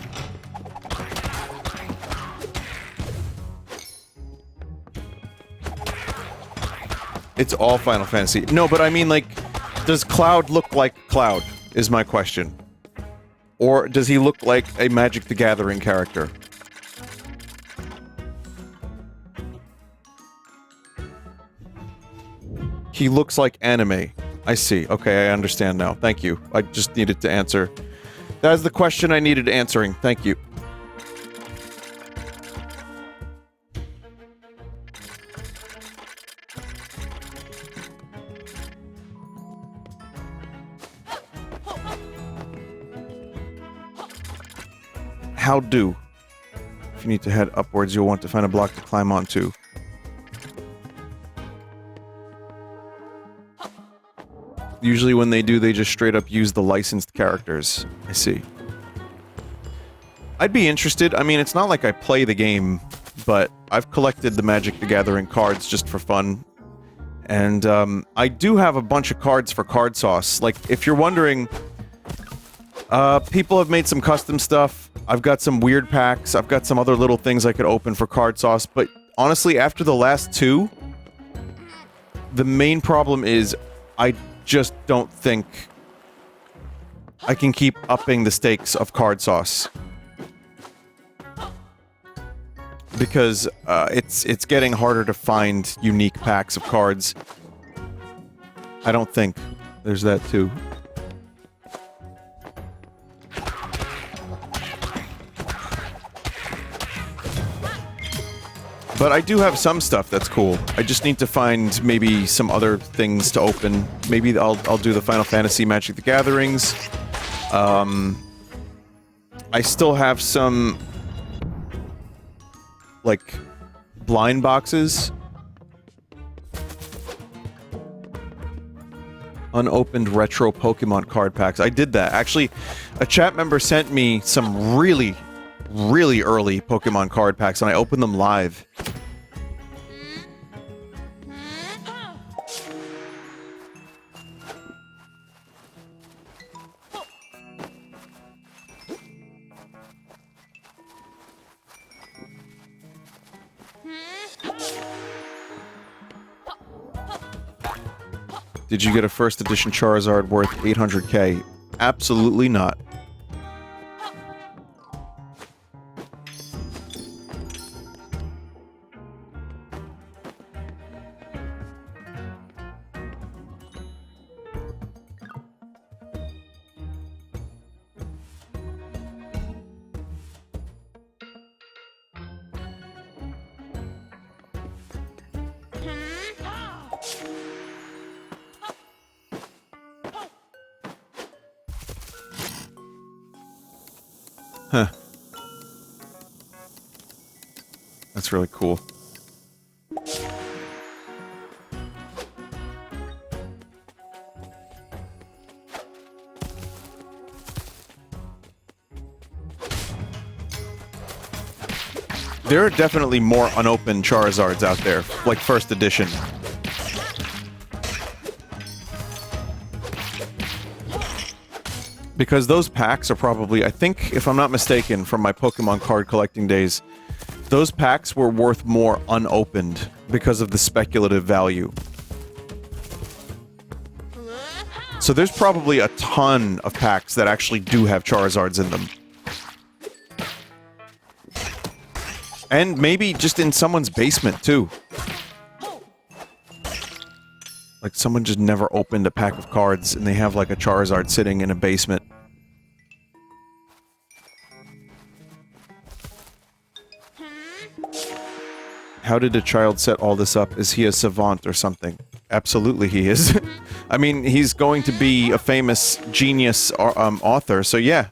It's all Final Fantasy. No, but I mean, like, does Cloud look like Cloud, is my question. Or does he look like a Magic the Gathering character? He looks like anime. I see. Okay, I understand now. Thank you. I just needed to answer. That is the question I needed answering. Thank you. How do? If you need to head upwards, you'll want to find a block to climb onto. Usually when they do, they just straight up use the licensed characters. I see. I'd be interested. I mean, it's not like I play the game, but I've collected the Magic the Gathering cards just for fun. And, I do have a bunch of cards for Card Sauce. Like, if you're wondering, people have made some custom stuff. I've got some weird packs. I've got some other little things I could open for Card Sauce. But honestly, after the last 2, the main problem is I just don't think I can keep upping the stakes of Card Sauce. Because, it's getting harder to find unique packs of cards. I don't think. There's that too. But I do have some stuff that's cool. I just need to find maybe some other things to open. Maybe I'll do the Final Fantasy Magic the Gatherings. I still have some... like... blind boxes. Unopened retro Pokemon card packs. I did that. Actually, a chat member sent me some really early Pokemon card packs, and I opened them live. Did you get a first edition Charizard worth 800k? Absolutely not. That's really cool. There are definitely more unopened Charizards out there, like first edition. Because those packs are probably, I think, if I'm not mistaken, from my Pokemon card collecting days, those packs were worth more unopened because of the speculative value. So there's probably a ton of packs that actually do have Charizards in them. And maybe just in someone's basement, too. Like, someone just never opened a pack of cards, and they have, like, a Charizard sitting in a basement. How did a child set all this up? Is he a savant or something? Absolutely he is. I mean, he's going to be a famous genius author, so yeah.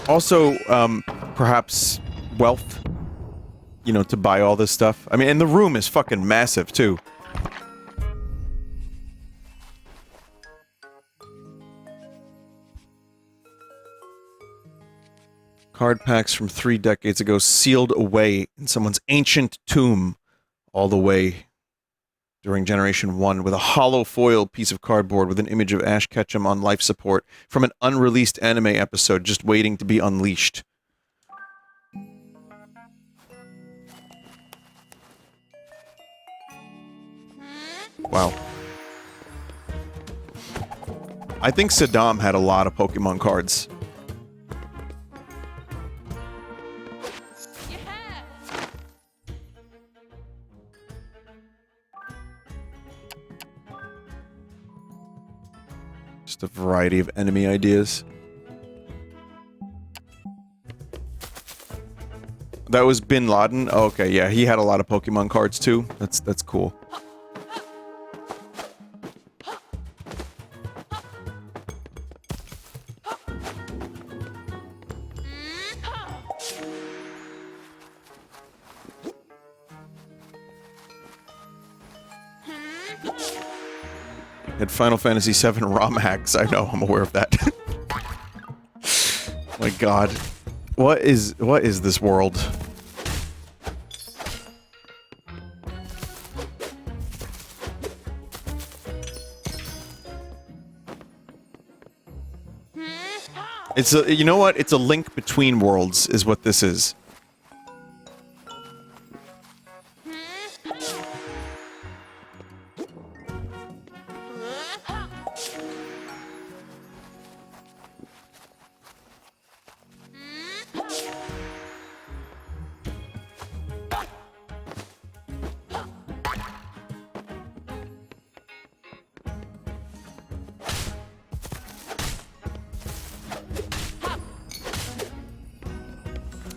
Also, perhaps wealth, you know, to buy all this stuff. I mean, and the room is fucking massive, too. Card packs from 3 decades ago sealed away in someone's ancient tomb all the way during Generation 1 with a hollow foil piece of cardboard with an image of Ash Ketchum on life support from an unreleased anime episode just waiting to be unleashed. Wow. I think Saddam had a lot of Pokemon cards. Just a variety of enemy ideas. That was Bin Laden? Oh, okay, yeah, he had a lot of Pokemon cards too. That's cool. Had Final Fantasy VII ROM hacks. I know, I'm aware of that. My god. What is this world? It's a, you know what? It's a link between worlds is what this is.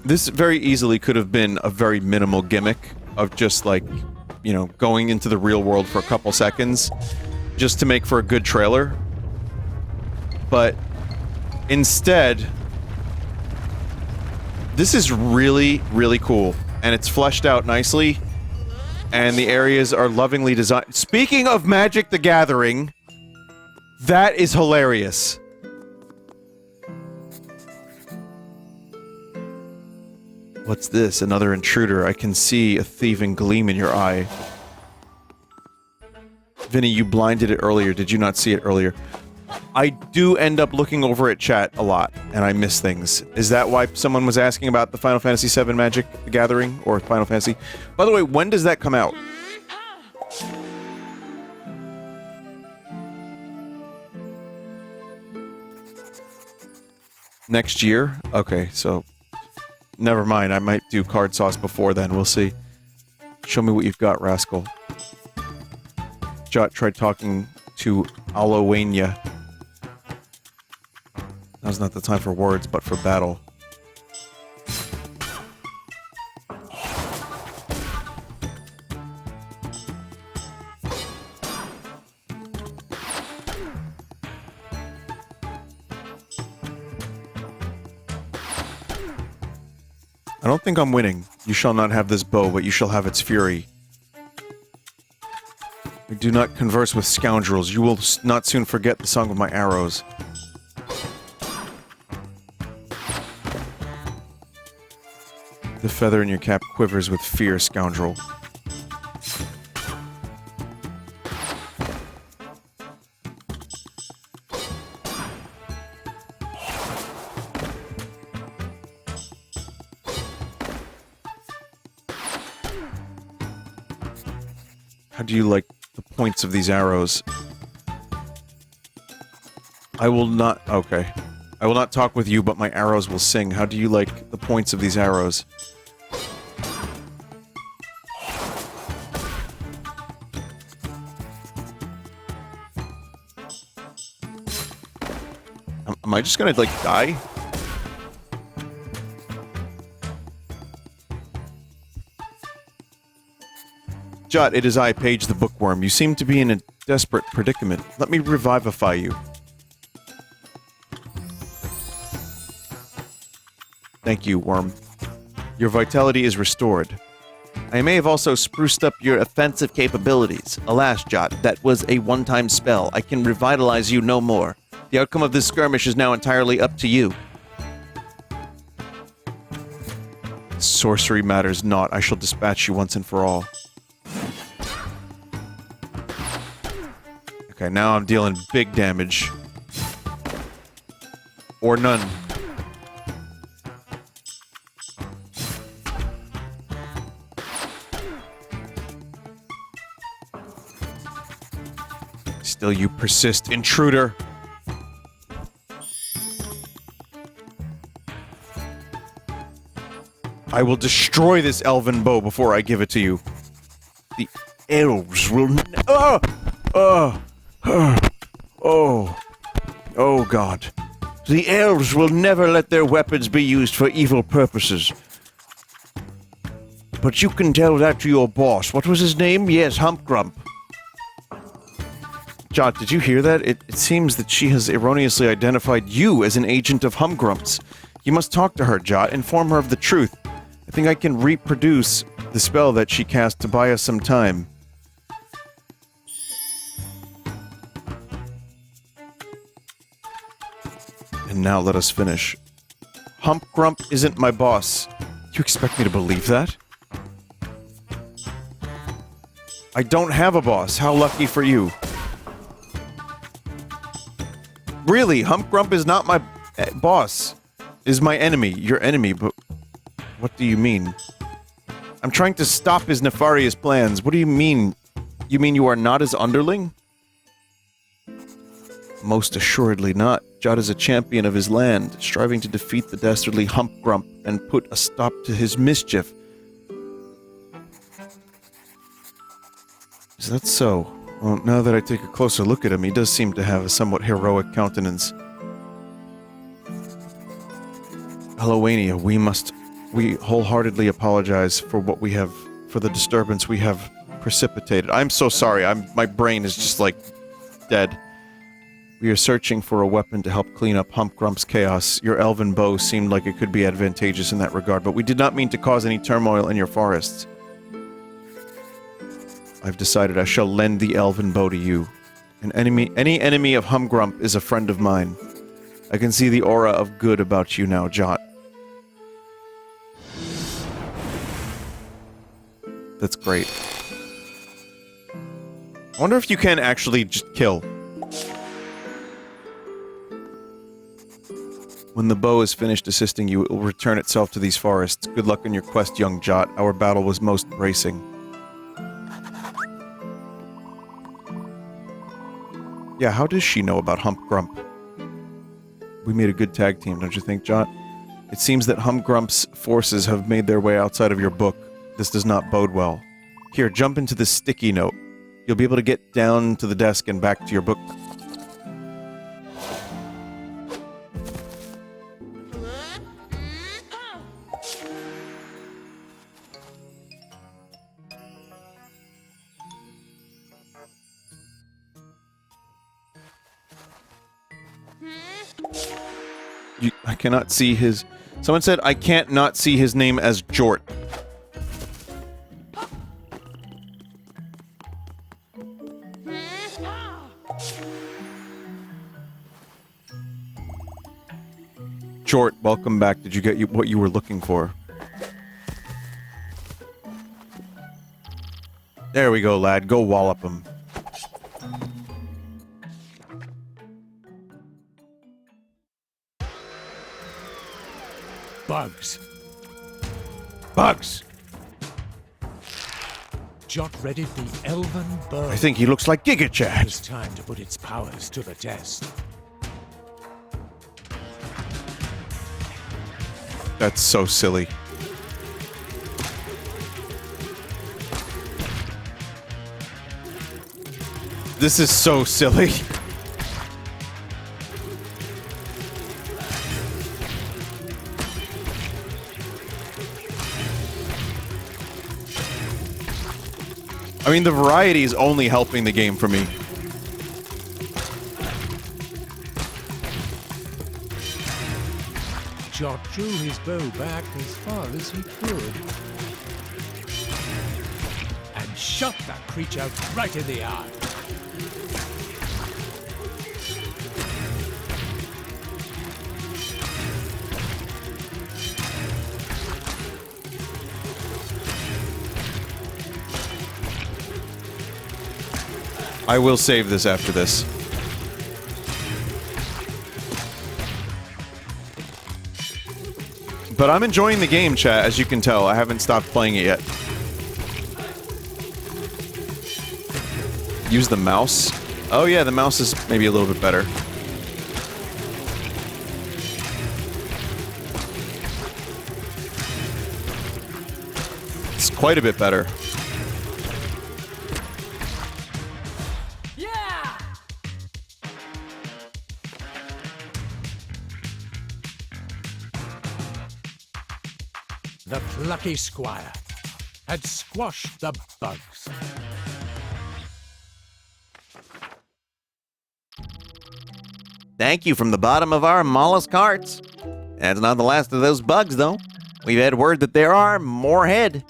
This very easily could have been a very minimal gimmick of just like, you know, going into the real world for a couple seconds just to make for a good trailer. But instead, this is really, really cool. And it's fleshed out nicely. And the areas are lovingly designed. Speaking of Magic the Gathering, that is hilarious. What's this? Another intruder. I can see a thieving gleam in your eye. Vinny, you blinded it earlier. Did you not see it earlier? I do end up looking over at chat a lot, and I miss things. Is that why someone was asking about the Final Fantasy VII Magic the Gathering? Or Final Fantasy? By the way, when does that come out? Next year? Okay, so... Never mind, I might do card sauce before then, we'll see. Show me what you've got, rascal. Jot tried talking to Alowania. Now's not the time for words, but for battle. I don't think I'm winning. You shall not have this bow, but you shall have its fury. I do not converse with scoundrels. You will not soon forget the song of my arrows. The feather in your cap quivers with fear, scoundrel. How do you like the points of these arrows? I will not... Okay. I will not talk with you, but my arrows will sing. How do you like the points of these arrows? Am I just gonna, like, die? Jot, it is I, Paige the Bookworm. You seem to be in a desperate predicament. Let me revivify you. Thank you, Worm. Your vitality is restored. I may have also spruced up your offensive capabilities. Alas, Jot, that was a one-time spell. I can revitalize you no more. The outcome of this skirmish is now entirely up to you. Sorcery matters not. I shall dispatch you once and for all. Okay, now I'm dealing big damage. Or none. Still you persist, intruder! I will destroy this elven bow before I give it to you. The elves will Oh God. The elves will never let their weapons be used for evil purposes. But you can tell that to your boss. What was his name? Yes, Humpgrump. Jot, did you hear that? It seems that she has erroneously identified you as an agent of Humgrump's. You must talk to her, Jot. Inform her of the truth. I think I can reproduce the spell that she cast to buy us some time. And now let us finish. Humpgrump isn't my boss. You expect me to believe that? I don't have a boss. How lucky for you. Really, Humpgrump is not my boss. Is my enemy. Your enemy, but... What do you mean? I'm trying to stop his nefarious plans. What do you mean? You mean you are not his underling? Most assuredly not. Jot is a champion of his land, striving to defeat the dastardly Humpgrump and put a stop to his mischief. Is that so? Well, now that I take a closer look at him, he does seem to have a somewhat heroic countenance. Hallowania, we wholeheartedly apologize for what we have, for the disturbance we have precipitated. I'm so sorry, my brain is just, like, dead. We are searching for a weapon to help clean up Humpgrump's chaos. Your elven bow seemed like it could be advantageous in that regard, but we did not mean to cause any turmoil in your forests. I've decided I shall lend the elven bow to you. Any enemy of Humgrump is a friend of mine. I can see the aura of good about you now, Jot. That's great. I wonder if you can actually just kill. When the bow is finished assisting you, it will return itself to these forests. Good luck in your quest, young Jot. Our battle was most bracing. Yeah, how does she know about Humpgrump? We made a good tag team, don't you think, Jot? It seems that Humgrump's forces have made their way outside of your book. This does not bode well. Here, jump into this sticky note. You'll be able to get down to the desk and back to your book. I cannot see his... Someone said I can't not see his name as Jort. Jort, welcome back. Did you get what you were looking for? There we go, lad. Go wallop him. Bugs. Bugs! Jot readied the Elven bird. I think he looks like Giga It Chad. was time to put its powers to the test. That's so silly. This is so silly. I mean, the variety is only helping the game for me. Jot drew his bow back as far as he could. And shot that creature right in the eye. I will save this after this. But I'm enjoying the game, chat, as you can tell. I haven't stopped playing it yet. Use the mouse? Oh yeah, the mouse is maybe a little bit better. It's quite a bit better. The Plucky Squire had squashed the bugs. Thank you from the bottom of our mollusk hearts. That's not the last of those bugs, though. We've had word that there are more ahead.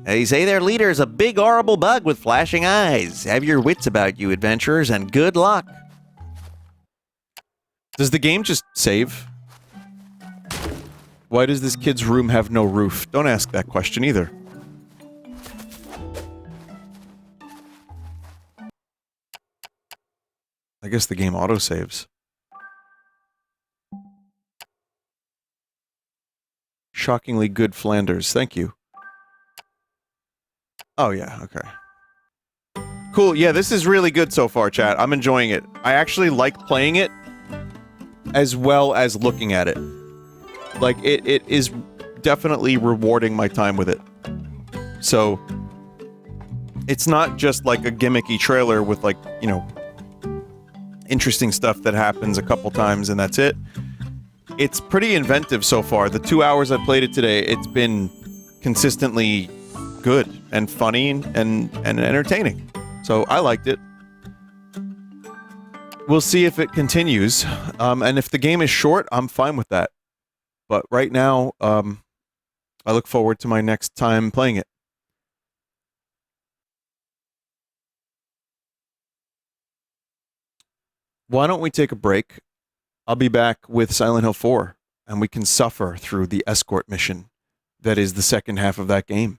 They say their leader is a big, horrible bug with flashing eyes. Have your wits about you, adventurers, and good luck. Does the game just save? Why does this kid's room have no roof? Don't ask that question either. I guess the game autosaves. Shockingly good Flanders. Thank you. Oh yeah, okay. Cool, yeah, this is really good so far, chat. I'm enjoying it. I actually like playing it as well as looking at it. Like, it is definitely rewarding my time with it. So, it's not just like a gimmicky trailer with, like, you know, interesting stuff that happens a couple times and that's it. It's pretty inventive so far. The 2 hours I played it today, it's been consistently good and funny and entertaining. So, I liked it. We'll see if it continues. And if the game is short, I'm fine with that. But right now, I look forward to my next time playing it. Why don't we take a break? I'll be back with Silent Hill 4, and we can suffer through the escort mission that is the second half of that game.